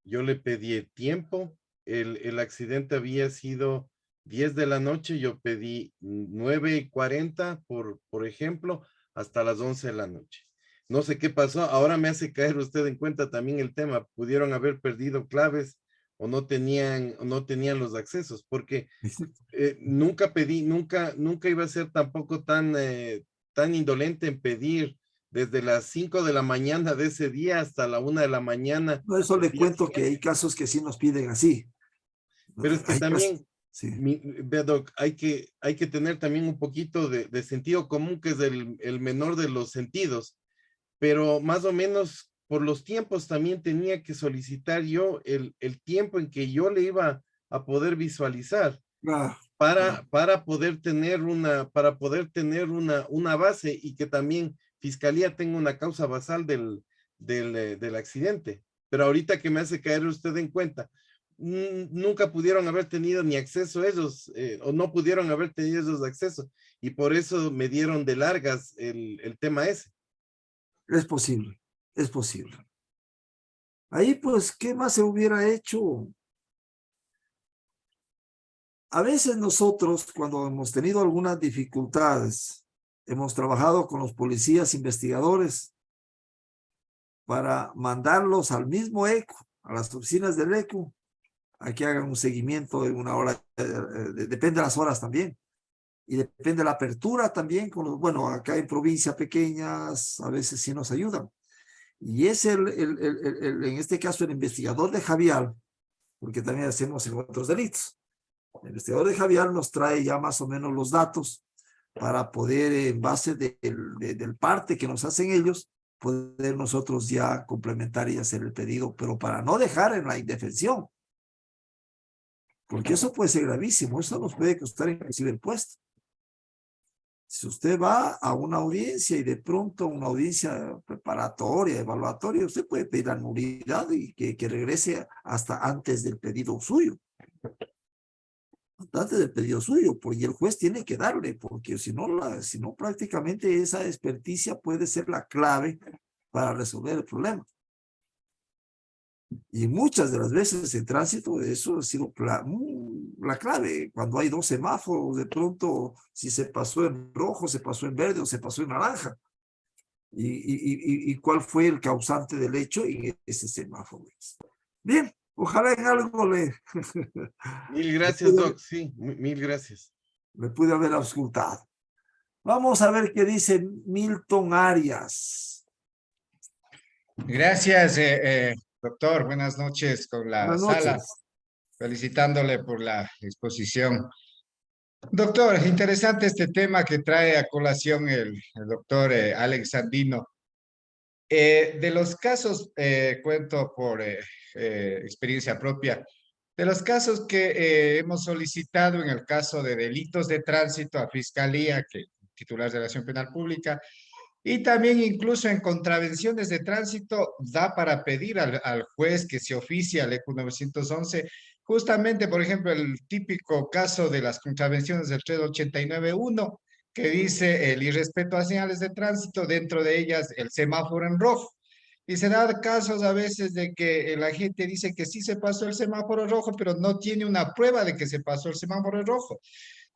yo le pedí el tiempo, el accidente había sido 10 de la noche, yo pedí 9:40, por ejemplo, hasta las 11 de la noche. No sé qué pasó, ahora me hace caer usted en cuenta también el tema, pudieron haber perdido claves o no tenían los accesos, porque nunca iba a ser tampoco tan indolente en pedir desde las 5 de la mañana de ese día hasta la 1 de la mañana. No, eso le cuento que hay casos que sí nos piden así. Pero es que hay también, casos, sí. Doc, hay que tener también un poquito de sentido común, que es el menor de los sentidos, pero más o menos por los tiempos también tenía que solicitar yo el tiempo en que yo le iba a poder visualizar. Para poder tener una base y que también Fiscalía tenga una causa basal del accidente. Pero ahorita que me hace caer usted en cuenta, nunca pudieron haber tenido ni acceso a ellos, o no pudieron haber tenido esos accesos, y por eso me dieron de largas el tema ese. Es posible, es posible. Ahí pues, ¿qué más se hubiera hecho? A veces nosotros, cuando hemos tenido algunas dificultades, hemos trabajado con los policías investigadores para mandarlos al mismo ECO, a las oficinas del ECO, a que hagan un seguimiento en una hora, depende de las horas también. Y depende de la apertura también, bueno, acá en provincias pequeñas a veces sí nos ayudan. Y es en este caso el investigador de Javier, porque también hacemos en otros delitos. El investigador de Javier nos trae ya más o menos los datos para poder, en base del parte que nos hacen ellos, poder nosotros ya complementar y hacer el pedido, pero para no dejar en la indefensión. Porque eso puede ser gravísimo, eso nos puede costar inclusive el puesto. Si usted va a una audiencia y de pronto una audiencia preparatoria, evaluatoria, usted puede pedir la nulidad y que regrese hasta antes del pedido suyo. Antes del pedido suyo, porque el juez tiene que darle, porque si no prácticamente esa experticia puede ser la clave para resolver el problema. Y muchas de las veces en tránsito eso ha sido la clave. Cuando hay dos semáforos, de pronto si se pasó en rojo, se pasó en verde o se pasó en naranja. ¿Y cuál fue el causante del hecho en ese semáforo? Bien, ojalá en algo le... Mil gracias, Doc. Sí, mil gracias. Le pude haber auscultado. Vamos a ver qué dice Milton Arias. Gracias, doctor. Buenas noches con la Buenas sala. noches. Felicitándole por la exposición. Doctor, interesante este tema que trae a colación el doctor Alex Sandino. De los casos, cuento por experiencia propia, de los casos que hemos solicitado en el caso de delitos de tránsito a Fiscalía, que titular de Relación Penal Pública, y también incluso en contravenciones de tránsito da para pedir al juez que se oficie al ECU 911, justamente, por ejemplo, el típico caso de las contravenciones del 389.1, que dice el irrespeto a señales de tránsito, dentro de ellas el semáforo en rojo. Y se da casos a veces de que la gente dice que sí se pasó el semáforo rojo, pero no tiene una prueba de que se pasó el semáforo rojo.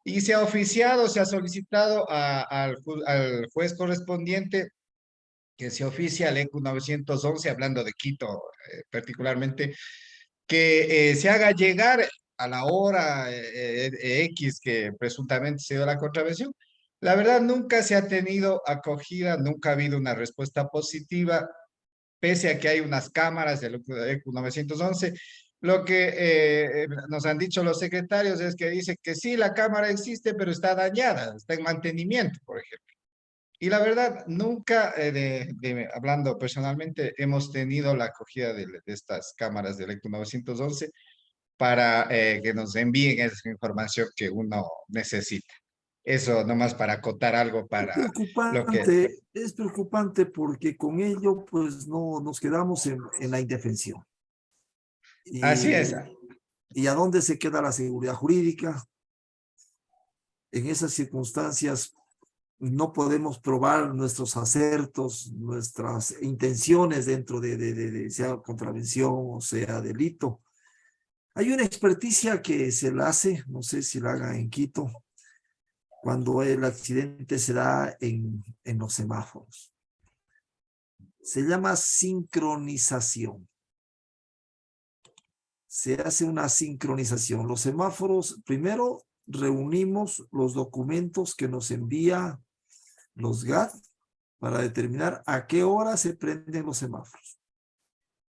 Y se ha oficiado, se ha solicitado al juez correspondiente que se oficia al ECU 911, hablando de Quito particularmente, que se haga llegar a la hora X que presuntamente se dio la contravención. La verdad, nunca se ha tenido acogida, nunca ha habido una respuesta positiva, pese a que hay unas cámaras del ECU 911. Lo que nos han dicho los secretarios es que dice que sí, la cámara existe, pero está dañada, está en mantenimiento, por ejemplo. Y la verdad, nunca, hablando personalmente, hemos tenido la acogida de estas cámaras del ECU 911 para que nos envíen esa información que uno necesita. Eso nomás para acotar algo para lo que... Es preocupante porque con ello pues no nos quedamos en la indefensión. Así es. ¿Y a dónde se queda la seguridad jurídica? En esas circunstancias no podemos probar nuestros acertos, nuestras intenciones dentro de sea contravención o sea delito. Hay una experticia que se la hace, no sé si la haga en Quito, cuando el accidente se da en los semáforos. Se llama sincronización. Se hace una sincronización. Los semáforos, primero reunimos los documentos que nos envía los GAT para determinar a qué hora se prenden los semáforos.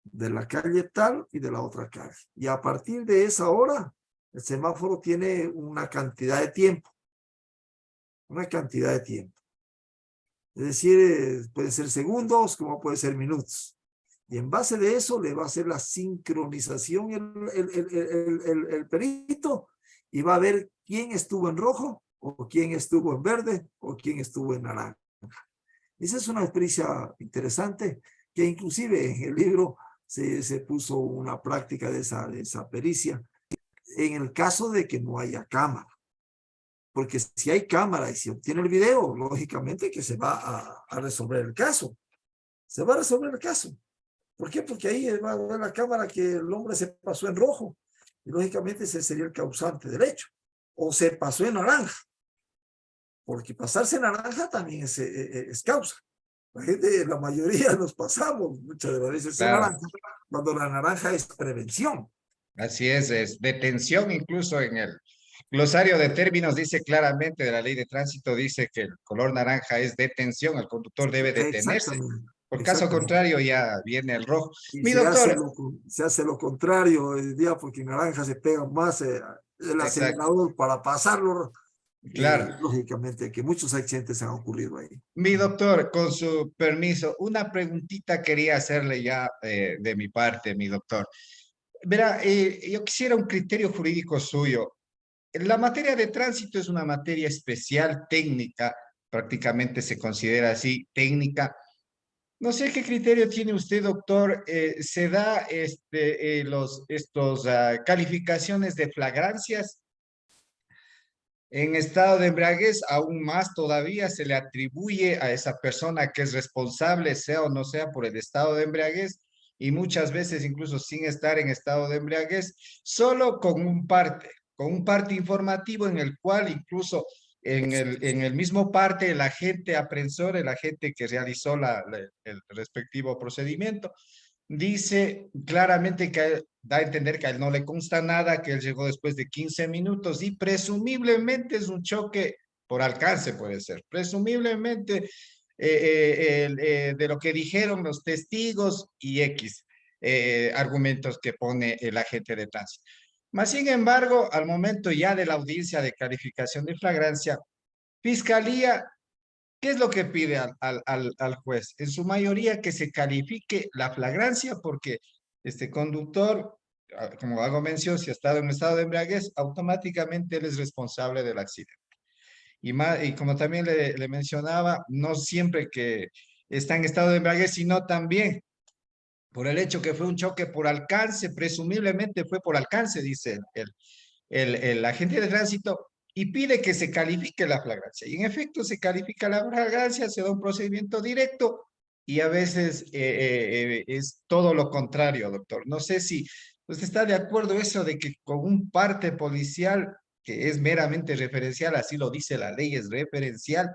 De la calle tal y de la otra calle. Y a partir de esa hora, el semáforo tiene una cantidad de tiempo. Una cantidad de tiempo. Es decir, puede ser segundos como puede ser minutos. Y en base de eso le va a hacer la sincronización el perito y va a ver quién estuvo en rojo o quién estuvo en verde o quién estuvo en naranja. Esa es una experiencia interesante que inclusive en el libro se puso una práctica de esa pericia en el caso de que no haya cámara. Porque si hay cámara y se obtiene el video, lógicamente que se va a resolver el caso. Se va a resolver el caso. ¿Por qué? Porque ahí va a ver la cámara que el hombre se pasó en rojo. Y lógicamente ese sería el causante del hecho. O se pasó en naranja. Porque pasarse en naranja también es causa. La mayoría nos pasamos muchas de las veces en Claro. naranja, cuando la naranja es prevención. Así es detención, incluso en el glosario de términos dice claramente de la ley de tránsito, dice que el color naranja es detención, el conductor debe detenerse. Exactamente. Por caso Exactamente. contrario ya viene el rojo. Y Mi doctor, se hace lo contrario hoy día porque en naranja se pega más el exacto, acelerador para pasarlo. claro. Lógicamente que muchos accidentes han ocurrido ahí. Mi doctor, con su permiso, una preguntita quería hacerle ya de mi parte, mi doctor. Verá, yo quisiera un criterio jurídico suyo. La materia de tránsito es una materia especial, técnica, prácticamente se considera así, técnica. No sé qué criterio tiene usted, doctor. ¿Se da estos calificaciones de flagrancias? En estado de embriaguez, aún más todavía se le atribuye a esa persona que es responsable, sea o no sea por el estado de embriaguez, y muchas veces incluso sin estar en estado de embriaguez, solo con un parte informativo en el cual incluso en el mismo parte el agente aprensor, el agente que realizó el respectivo procedimiento, dice claramente que da a entender que a él no le consta nada, que él llegó después de 15 minutos y presumiblemente es un choque por alcance, puede ser. Presumiblemente de lo que dijeron los testigos y X argumentos que pone el agente de tránsito. Mas, sin embargo, al momento ya de la audiencia de calificación de flagrancia, Fiscalía, ¿qué es lo que pide al juez? En su mayoría que se califique la flagrancia porque este conductor, como hago mención, si ha estado en estado de embriaguez, automáticamente él es responsable del accidente. Y como también le mencionaba, no siempre que está en estado de embriaguez, sino también por el hecho que fue un choque por alcance, presumiblemente fue por alcance, dice el agente de tránsito, y pide que se califique la flagrancia. Y en efecto se califica la flagrancia, se da un procedimiento directo y a veces es todo lo contrario, doctor. No sé si usted está de acuerdo eso de que con un parte policial que es meramente referencial, así lo dice la ley, es referencial,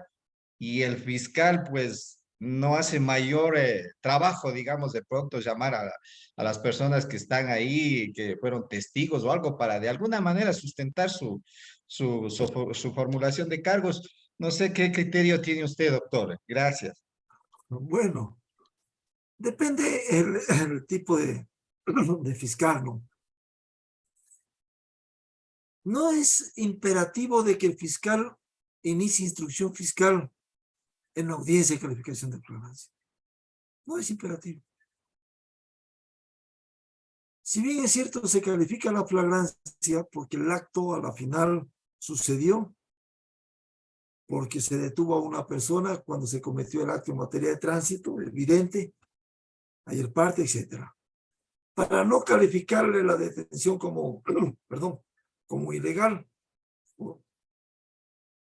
y el fiscal pues no hace mayor trabajo, digamos, de pronto llamar a las personas que están ahí, que fueron testigos o algo, para de alguna manera sustentar su formulación de cargos. No sé qué criterio tiene usted, doctor. Gracias. Bueno, depende el tipo de fiscal, ¿no? No es imperativo de que el fiscal inicie instrucción fiscal en la audiencia de calificación de flagrancia. No es imperativo. Si bien es cierto, se califica la flagrancia porque el acto a la final sucedió, porque se detuvo a una persona cuando se cometió el acto en materia de tránsito, evidente, ayer parte, etc. Para no calificarle la detención como, perdón, como ilegal,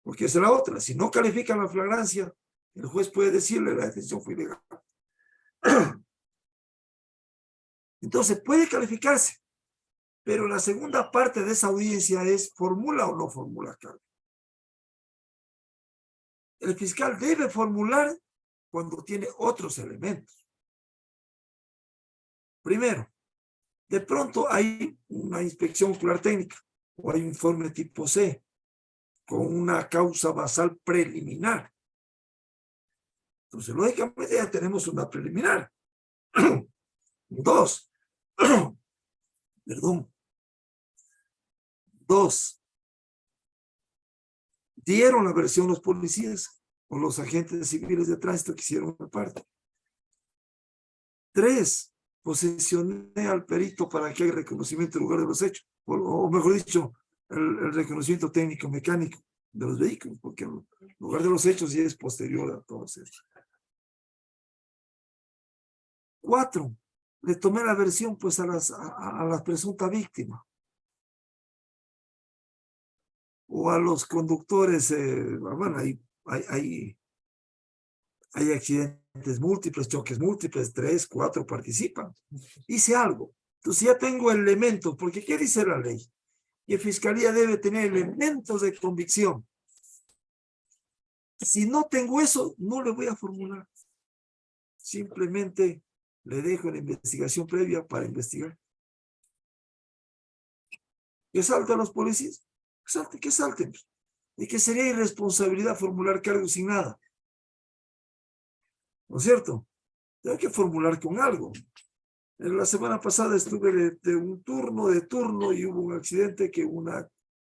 porque esa es la otra. Si no califica la flagrancia, el juez puede decirle la detención fue ilegal. Entonces puede calificarse, pero la segunda parte de esa audiencia es formula o no formula cargo. El fiscal debe formular cuando tiene otros elementos. Primero, de pronto hay una inspección ocular técnica o hay un informe tipo C con una causa basal preliminar. Entonces, lógicamente ya tenemos una preliminar. Dos, perdón. Dos, dieron la versión los policías o los agentes civiles de tránsito que hicieron la parte. Tres, posesioné al perito para que haya reconocimiento del lugar de los hechos, o mejor dicho, el reconocimiento técnico mecánico de los vehículos, porque el lugar de los hechos ya es posterior a todos ellos. Cuatro, le tomé la versión pues a la presunta víctima o a los conductores. Bueno, hay accidentes múltiples, choques múltiples, 3, 4 participan. Hice algo. Entonces ya tengo elementos, porque ¿qué dice la ley? Y la fiscalía debe tener elementos de convicción. Si no tengo eso, no le voy a formular. simplemente le dejo la investigación previa para investigar. Que salten los policías, que salten. Y que sería irresponsabilidad formular cargos sin nada. ¿No es cierto? Hay que formular con algo. En la semana pasada estuve de un turno y hubo un accidente que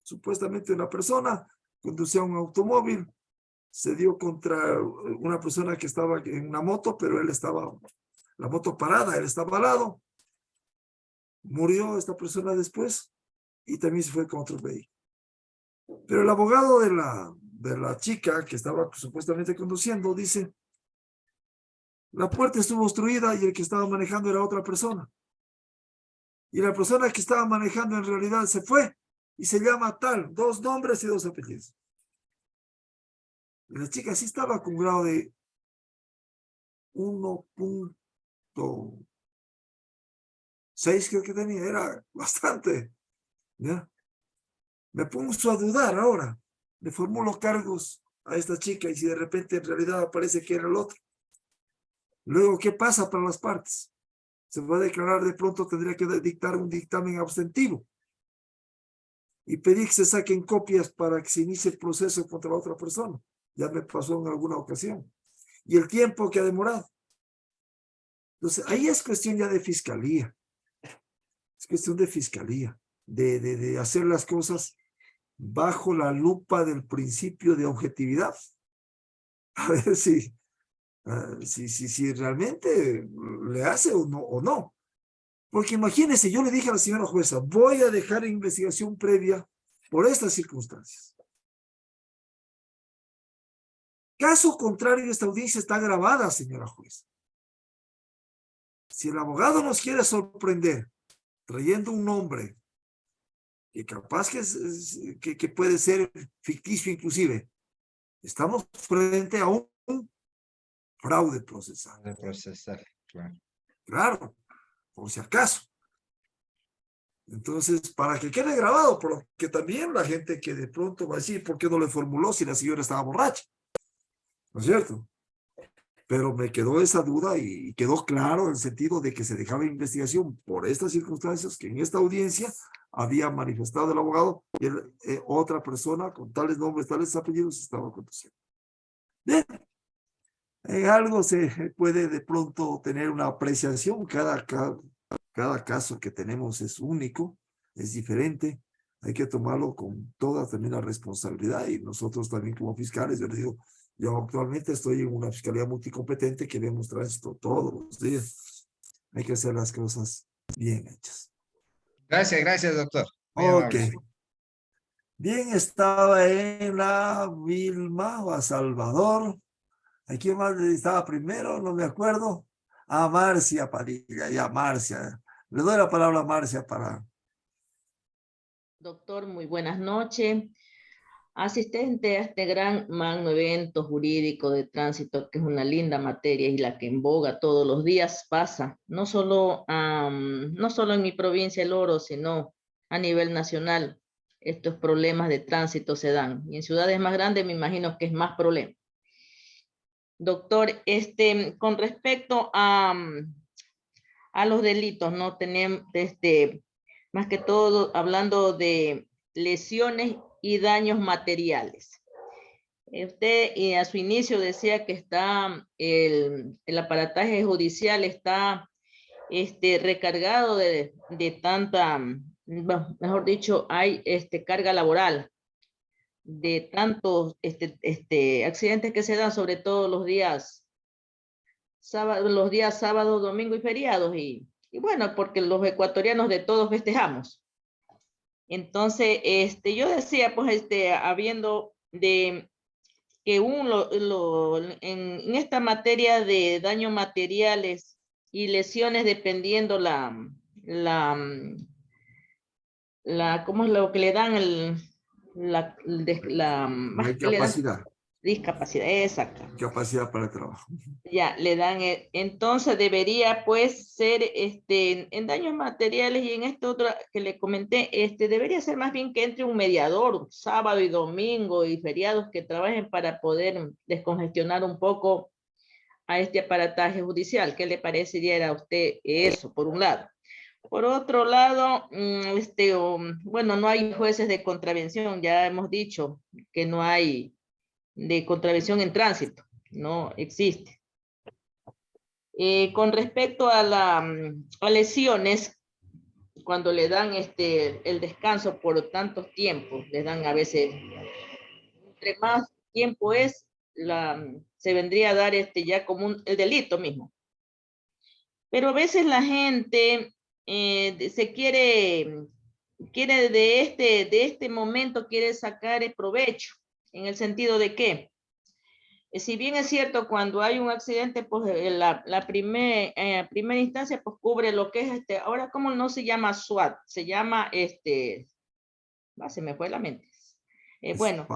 supuestamente una persona conducía un automóvil, se dio contra una persona que estaba en una moto, pero la moto parada, él estaba al lado. Murió esta persona después y también se fue contra el vehículo. Pero el abogado de la chica que estaba supuestamente conduciendo dice: la puerta estuvo obstruida y el que estaba manejando era otra persona. Y la persona que estaba manejando en realidad se fue y se llama tal, 2 nombres y 2 apellidos. Y la chica sí estaba con grado de 1.6, creo que tenía, era bastante. ¿Ya? Me puso a dudar ahora. Le formulo cargos a esta chica y si de repente en realidad aparece que era el otro. Luego, ¿qué pasa para las partes? Se va a declarar, de pronto tendría que dictar un dictamen abstentivo y pedir que se saquen copias para que se inicie el proceso contra la otra persona. Ya me pasó en alguna ocasión. Y el tiempo que ha demorado. Entonces, ahí es cuestión ya de fiscalía. Es cuestión de fiscalía, de hacer las cosas bajo la lupa del principio de objetividad. A ver si realmente le hace o no. Porque imagínense, yo le dije a la señora jueza, voy a dejar investigación previa por estas circunstancias. Caso contrario, esta audiencia está grabada, señora jueza. Si el abogado nos quiere sorprender trayendo un nombre que capaz que puede ser ficticio inclusive, estamos frente a un fraude procesal. De procesar, claro. Claro, por si acaso. Entonces, para que quede grabado, porque también la gente que de pronto va a decir, ¿por qué no le formuló si la señora estaba borracha? ¿No es cierto? Pero me quedó esa duda y quedó claro en el sentido de que se dejaba investigación por estas circunstancias que en esta audiencia había manifestado el abogado que otra persona con tales nombres, tales apellidos estaba conduciendo. Bien. En algo se puede de pronto tener una apreciación, cada caso que tenemos es único, es diferente, hay que tomarlo con toda también la responsabilidad y nosotros también como fiscales, yo les digo, yo actualmente estoy en una fiscalía multicompetente que vemos tránsito todos los días, hay que hacer las cosas bien hechas. Gracias, doctor. Muy Ok. amable. Bien, estaba en la Vilma o a Salvador. ¿A quién más estaba primero? No me acuerdo. A Marcia Padilla, ya Marcia. Le doy la palabra a Marcia para... Doctor, muy buenas noches. Asistente a este gran magno evento jurídico de tránsito, que es una linda materia y la que en boga todos los días pasa, no solo en mi provincia El Oro, sino a nivel nacional. Estos problemas de tránsito se dan. Y en ciudades más grandes me imagino que es más problema. Doctor, con respecto a los delitos, ¿no? Tenemos, más que todo, hablando de lesiones y daños materiales. Usted a su inicio decía que está el aparataje judicial está recargado de tanta, mejor dicho, hay carga laboral de tantos accidentes que se dan, sobre todo los días sábado, domingo y feriados, y bueno, porque los ecuatorianos de todos festejamos. Entonces, yo decía, pues, habiendo de que en esta materia de daños materiales y lesiones, dependiendo ¿cómo es lo que le dan la Discapacidad. Discapacidad, exacto. Capacidad para el trabajo. Ya, le dan, entonces debería pues ser en daños materiales y en esto otro que le comenté, debería ser más bien que entre un mediador, sábado y domingo y feriados que trabajen para poder descongestionar un poco este aparataje judicial. ¿Qué le parecería a usted eso, por un lado? Por otro lado, bueno, no hay jueces de contravención, ya hemos dicho que no hay de contravención en tránsito, no existe. Con respecto a lesiones, cuando le dan el descanso por tantos tiempos, les dan a veces, entre más tiempo es, se vendría a dar ya como el delito mismo. Pero a veces la gente se quiere de este momento quiere sacar el provecho, en el sentido de que, si bien es cierto, cuando hay un accidente, pues la primera instancia, pues cubre lo que es ahora, ¿cómo no se llama SWAT? Se llama se me fue la mente. Bueno,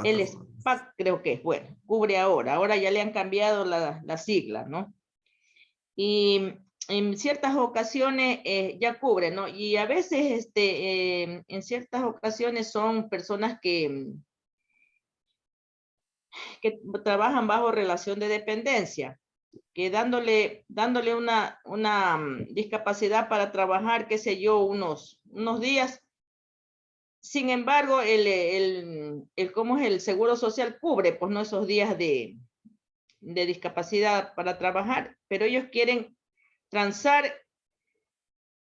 el SPAC creo que es, bueno, cubre ahora ya le han cambiado la sigla, ¿no? Y en ciertas ocasiones ya cubre, ¿no? Y a veces en ciertas ocasiones son personas que trabajan bajo relación de dependencia, que dándole una discapacidad para trabajar, qué sé yo, unos días. Sin embargo, ¿cómo es? El Seguro Social cubre, pues, no, esos días de discapacidad para trabajar, pero ellos quieren transar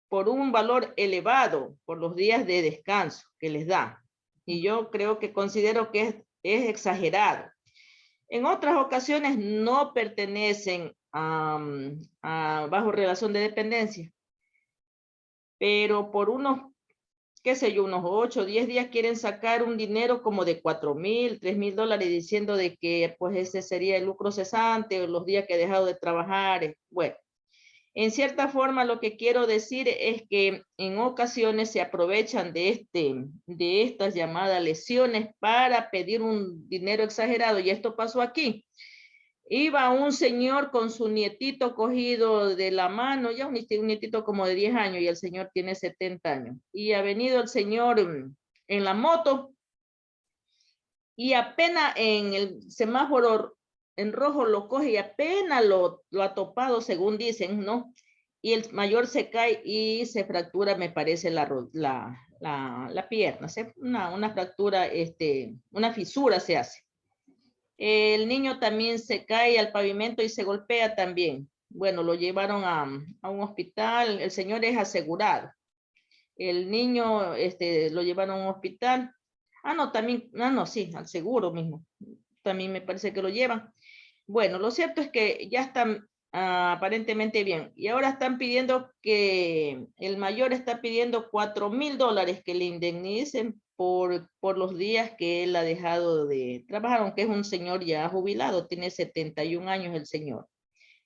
por un valor elevado por los días de descanso que les da. Y yo considero que es exagerado. En otras ocasiones no pertenecen bajo relación de dependencia, pero por unos, qué sé yo, unos 8 o 10 días quieren sacar un dinero como de $4,000, $3,000, diciendo de que pues ese sería el lucro cesante o los días que he dejado de trabajar. Bueno, en cierta forma lo que quiero decir es que en ocasiones se aprovechan de estas llamadas lesiones para pedir un dinero exagerado, y esto pasó aquí. Iba un señor con su nietito cogido de la mano, ya un nietito como de 10 años, y el señor tiene 70 años. Y ha venido el señor en la moto, y apenas en el semáforo en rojo lo coge y apenas lo ha topado, según dicen, ¿no? Y el mayor se cae y se fractura, me parece, la pierna, una fractura, una fisura se hace. El niño también se cae al pavimento y se golpea también. Bueno, lo llevaron a un hospital, el señor es asegurado. El niño lo llevaron a un hospital. Sí, al seguro mismo. También me parece que lo llevan. Bueno, lo cierto es que ya están aparentemente bien. Y ahora están pidiendo el mayor está pidiendo $4,000 que le indemnicen por los días que él ha dejado de trabajar, aunque es un señor ya jubilado, tiene 71 años el señor.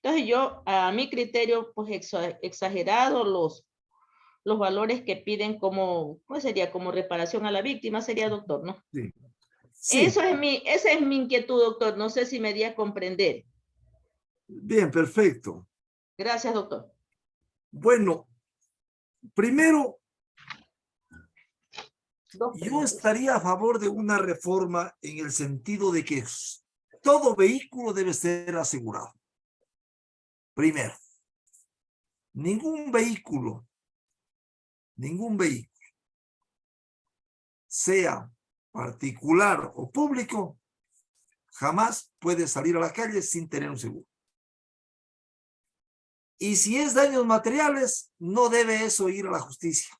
Entonces yo, a mi criterio, pues exagerado los valores que piden pues sería como reparación a la víctima, sería, doctor, ¿no? Sí. Sí. Esa es mi inquietud, doctor. No sé si me di a comprender. Bien, perfecto. Gracias, doctor. Bueno, primero, yo estaría a favor de una reforma en el sentido de que todo vehículo debe ser asegurado. Primero, ningún vehículo, sea particular o público, jamás puede salir a la calle sin tener un seguro. Y si es daños materiales, no debe eso ir a la justicia.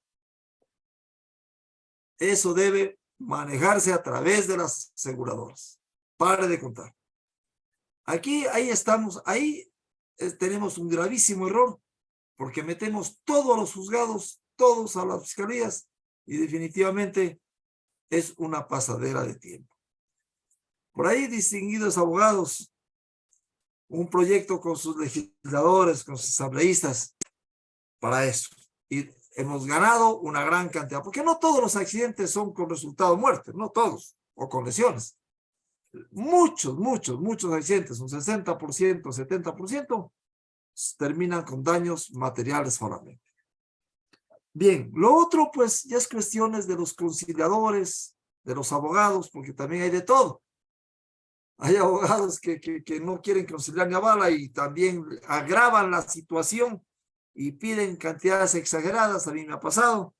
Eso debe manejarse a través de las aseguradoras. Pare de contar. Ahí tenemos un gravísimo error, porque metemos todos a los juzgados, todos a las fiscalías, y definitivamente es una pasadera de tiempo. Por ahí, distinguidos abogados, un proyecto con sus legisladores, con sus asambleístas, para eso. Y hemos ganado una gran cantidad, porque no todos los accidentes son con resultado de muerte, no todos, o con lesiones. Muchos accidentes, un 60%, 70%, terminan con daños materiales solamente. Bien, lo otro pues ya es cuestiones de los conciliadores, de los abogados, porque también hay de todo. Hay abogados que no quieren conciliar ni avala y también agravan la situación y piden cantidades exageradas. A mí me ha pasado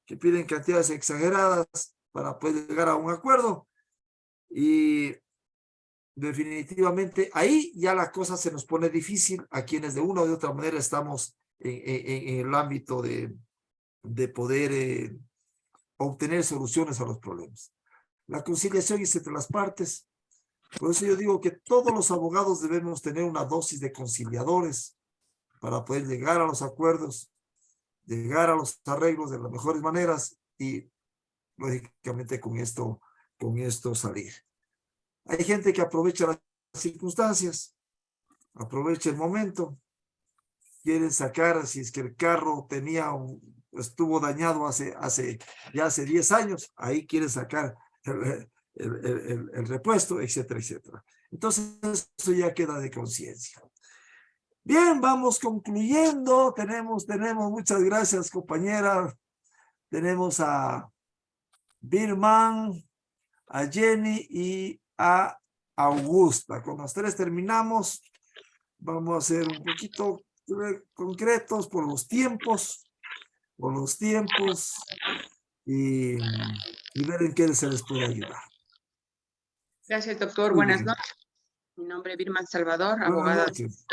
que piden cantidades exageradas para poder llegar a un acuerdo y definitivamente ahí ya la cosa se nos pone difícil a quienes de una u otra manera estamos en el ámbito de poder obtener soluciones a los problemas. La conciliación es entre las partes. Por eso yo digo que todos los abogados debemos tener una dosis de conciliadores para poder llegar a los acuerdos, llegar a los arreglos de las mejores maneras y lógicamente con esto salir. Hay gente que aprovecha las circunstancias, aprovecha el momento, quieren sacar, si es que el carro estuvo dañado hace 10 años, ahí quieren sacar el repuesto, etcétera, etcétera. Entonces, eso ya queda de conciencia. Bien, vamos concluyendo. Tenemos, muchas gracias, compañera. Tenemos a Birman, a Jenny y a Augusta. Con las tres terminamos. Vamos a ser un poquito concretos por los tiempos. Y ver en qué se les puede ayudar. Gracias, doctor. Muy Buenas bien. noches. Mi nombre es Birman Salvador, Buenas abogada. noches.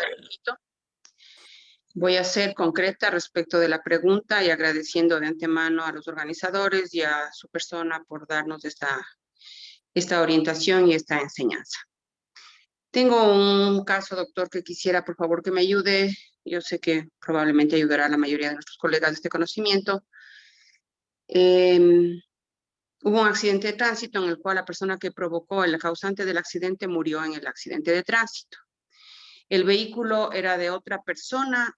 Voy a ser concreta respecto de la pregunta y agradeciendo de antemano a los organizadores y a su persona por darnos esta orientación y esta enseñanza. Tengo un caso, doctor, que quisiera, por favor, que me ayude. Yo sé que probablemente ayudará a la mayoría de nuestros colegas de este conocimiento. Hubo un accidente de tránsito en el cual la persona que provocó el causante del accidente murió en el accidente de tránsito. El vehículo era de otra persona,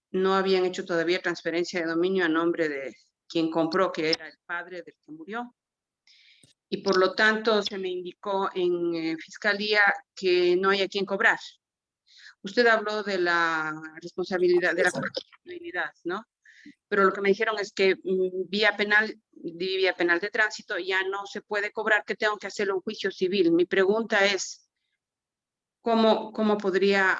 no habían hecho todavía transferencia de dominio a nombre de quien compró, que era el padre del que murió. Y por lo tanto se me indicó en fiscalía que no hay a quien cobrar. Usted habló de la responsabilidad, de la responsabilidad, ¿no? Pero lo que me dijeron es que vía penal de tránsito ya no se puede cobrar, que tengo que hacerlo en juicio civil. Mi pregunta es, ¿cómo podría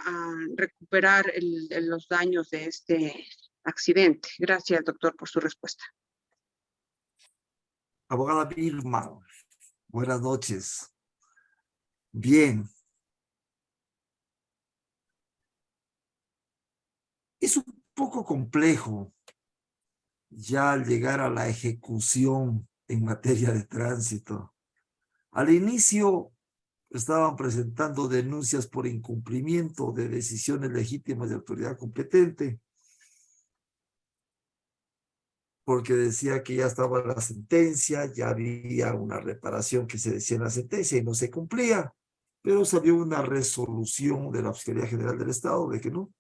recuperar los daños de este accidente? Gracias, doctor, por su respuesta. Abogada Birman, buenas noches. Bien. Es un poco complejo ya al llegar a la ejecución en materia de tránsito. Al inicio estaban presentando denuncias por incumplimiento de decisiones legítimas de autoridad competente, porque decía que ya estaba la sentencia, ya había una reparación que se decía en la sentencia y no se cumplía, pero salió una resolución de la Fiscalía General del Estado de que no.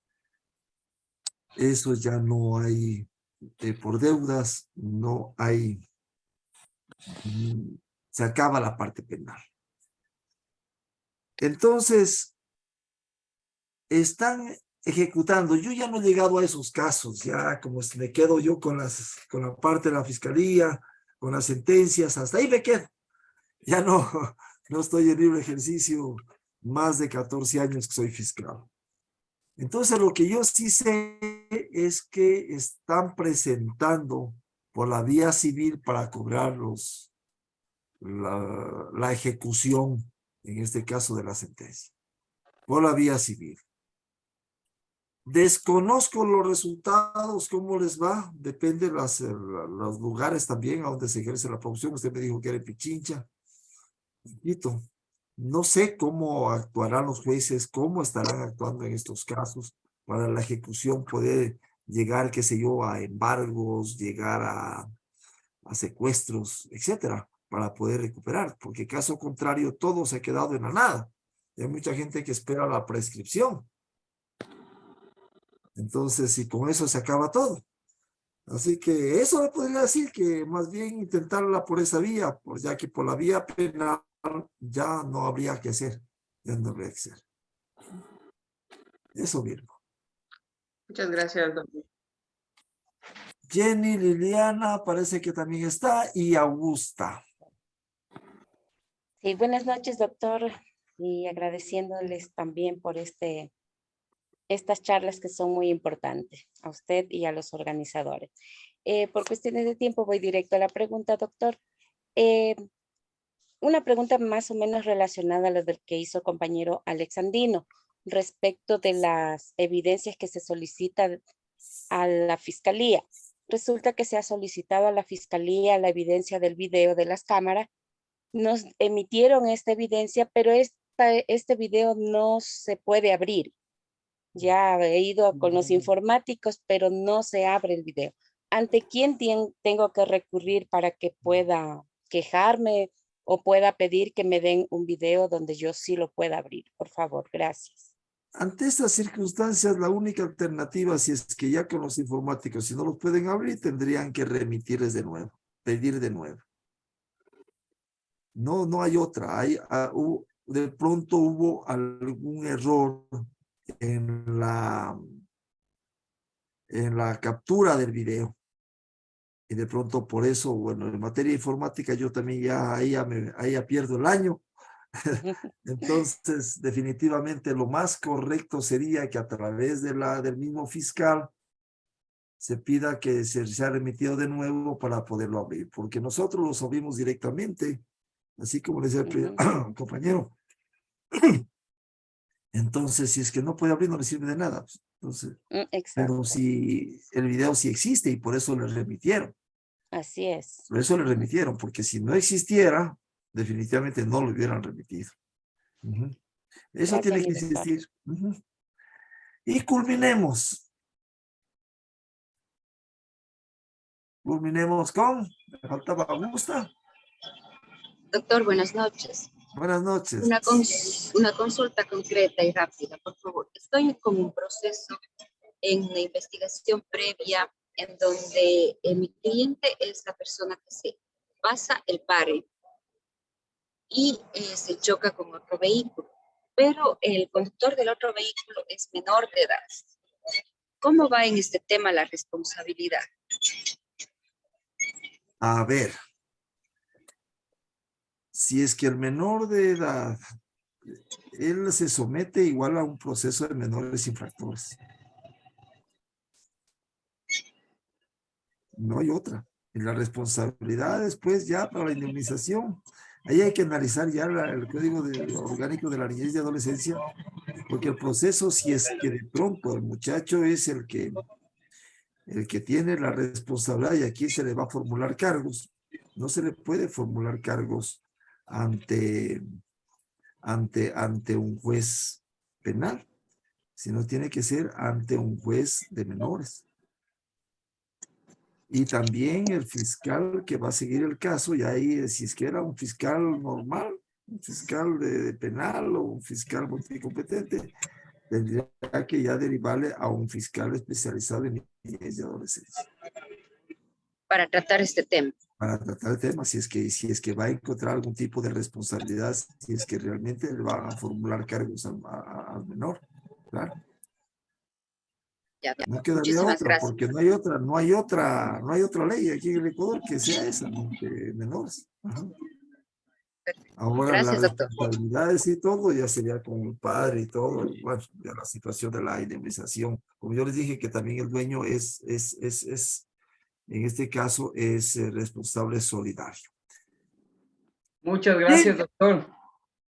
Eso ya no hay por deudas, no hay, se acaba la parte penal. Entonces, están ejecutando. Yo ya no he llegado a esos casos, ya como me quedo yo con la parte de la fiscalía, con las sentencias, hasta ahí me quedo. Ya no estoy en libre ejercicio, más de 14 años que soy fiscal. Entonces, lo que yo sí sé es que están presentando por la vía civil para cobrar la ejecución, en este caso de la sentencia, por la vía civil. Desconozco los resultados, cómo les va, depende de los lugares también a donde se ejerce la producción. Usted me dijo que era en Pichincha. Repito, no sé cómo actuarán los jueces, cómo estarán actuando en estos casos para la ejecución, poder llegar, qué sé yo, a embargos, llegar a secuestros, etcétera, para poder recuperar, porque caso contrario todo se ha quedado en la nada. Hay mucha gente que espera la prescripción. Entonces, y con eso se acaba todo. Así que eso le podría decir que más bien intentarla por esa vía, ya que por la vía penal ya no habría que hacer, ya no habría que hacer. Eso mismo. Muchas gracias, doctor. Jenny, Liliana, parece que también está, y Augusta. Sí, buenas noches, doctor. y agradeciéndoles también por estas charlas que son muy importantes a usted y a los organizadores. Por cuestiones de tiempo voy directo a la pregunta, doctor. Una pregunta más o menos relacionada a lo del que hizo el compañero Alexandino respecto de las evidencias que se solicitan a la fiscalía. Resulta que se ha solicitado a la fiscalía la evidencia del video de las cámaras. Nos emitieron esta evidencia, pero este video no se puede abrir. Ya he ido con los informáticos, pero no se abre el video. ¿Ante quién tengo que recurrir para que pueda quejarme o pueda pedir que me den un video donde yo sí lo pueda abrir? Por favor, gracias. Ante estas circunstancias, la única alternativa, si es que ya con los informáticos, si no los pueden abrir, tendrían que remitirles de nuevo, pedir de nuevo. No hay otra. De pronto hubo algún error en la captura del video. Y de pronto por eso, bueno, en materia informática yo también ahí ya pierdo el año. Entonces, definitivamente lo más correcto sería que a través del mismo fiscal se pida que se sea remitido de nuevo para poderlo abrir, porque nosotros lo abrimos directamente, así como le decía el compañero. Entonces, si es que no puede abrir, no le sirve de nada. Entonces, pero si el video sí existe y por eso le remitieron. Así es. Por eso le remitieron, porque si no existiera, definitivamente no lo hubieran remitido. Eso Gracias, tiene que mi doctor. existir. Y culminemos. Culminemos con, me faltaba Augusta. Doctor, buenas noches. Buenas noches. Una consulta concreta y rápida, por favor. Estoy con un proceso en una investigación previa en donde mi cliente es la persona que se pasa el pare y se choca con otro vehículo, pero el conductor del otro vehículo es menor de edad. ¿Cómo va en este tema la responsabilidad? A ver, si es que el menor de edad, él se somete igual a un proceso de menores infractores. No hay otra. Y la responsabilidad después ya para la indemnización. Ahí hay que analizar ya el código orgánico de la niñez y adolescencia, porque el proceso, si es que de pronto el muchacho es el que tiene la responsabilidad y aquí se le va a formular cargos, no se le puede formular cargos ante un juez penal, sino tiene que ser ante un juez de menores. Y también el fiscal que va a seguir el caso, y ahí si es que era un fiscal normal, un fiscal de penal o un fiscal multicompetente, tendría que ya derivarle a un fiscal especializado en niñez y adolescencia. Para tratar este tema. Para tratar el tema, si es que va a encontrar algún tipo de responsabilidad, si es que realmente le van a formular cargos al menor, claro. Ya. No quedaría Muchísimas otra, gracias. porque no hay otra ley aquí en el Ecuador que sea esa, de menores. Ajá. Ahora Gracias, las doctor. responsabilidades y todo ya sería con el padre y todo, y bueno, ya la situación de la indemnización. Como yo les dije que también el dueño es en este caso es responsable solidario. Muchas gracias, doctor.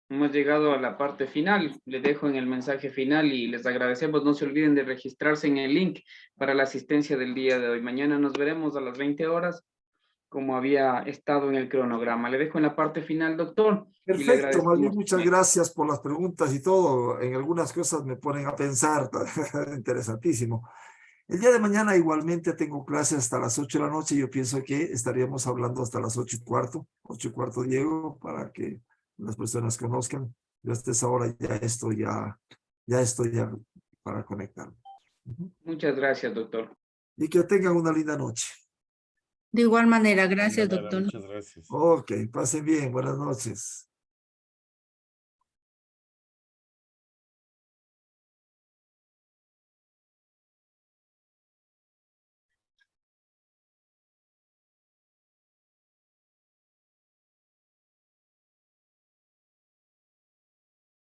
Hemos llegado a la parte final. Les dejo en el mensaje final y les agradecemos. No se olviden de registrarse en el link para la asistencia del día de hoy. Mañana nos veremos a las 20 horas, como había estado en el cronograma. Le dejo en la parte final, doctor. Perfecto, Malvin, muchas gracias por las preguntas y todo. En algunas cosas me ponen a pensar. Interesantísimo. El día de mañana igualmente tengo clase hasta las 8 de la noche. Yo pienso que estaríamos hablando hasta las 8:15, Diego, para que las personas conozcan. Yo hasta esa hora ya estoy para conectarme. Muchas gracias, doctor. Y que tengan una linda noche. De igual manera, gracias, doctor. Muchas gracias. Ok, pasen bien. Buenas noches.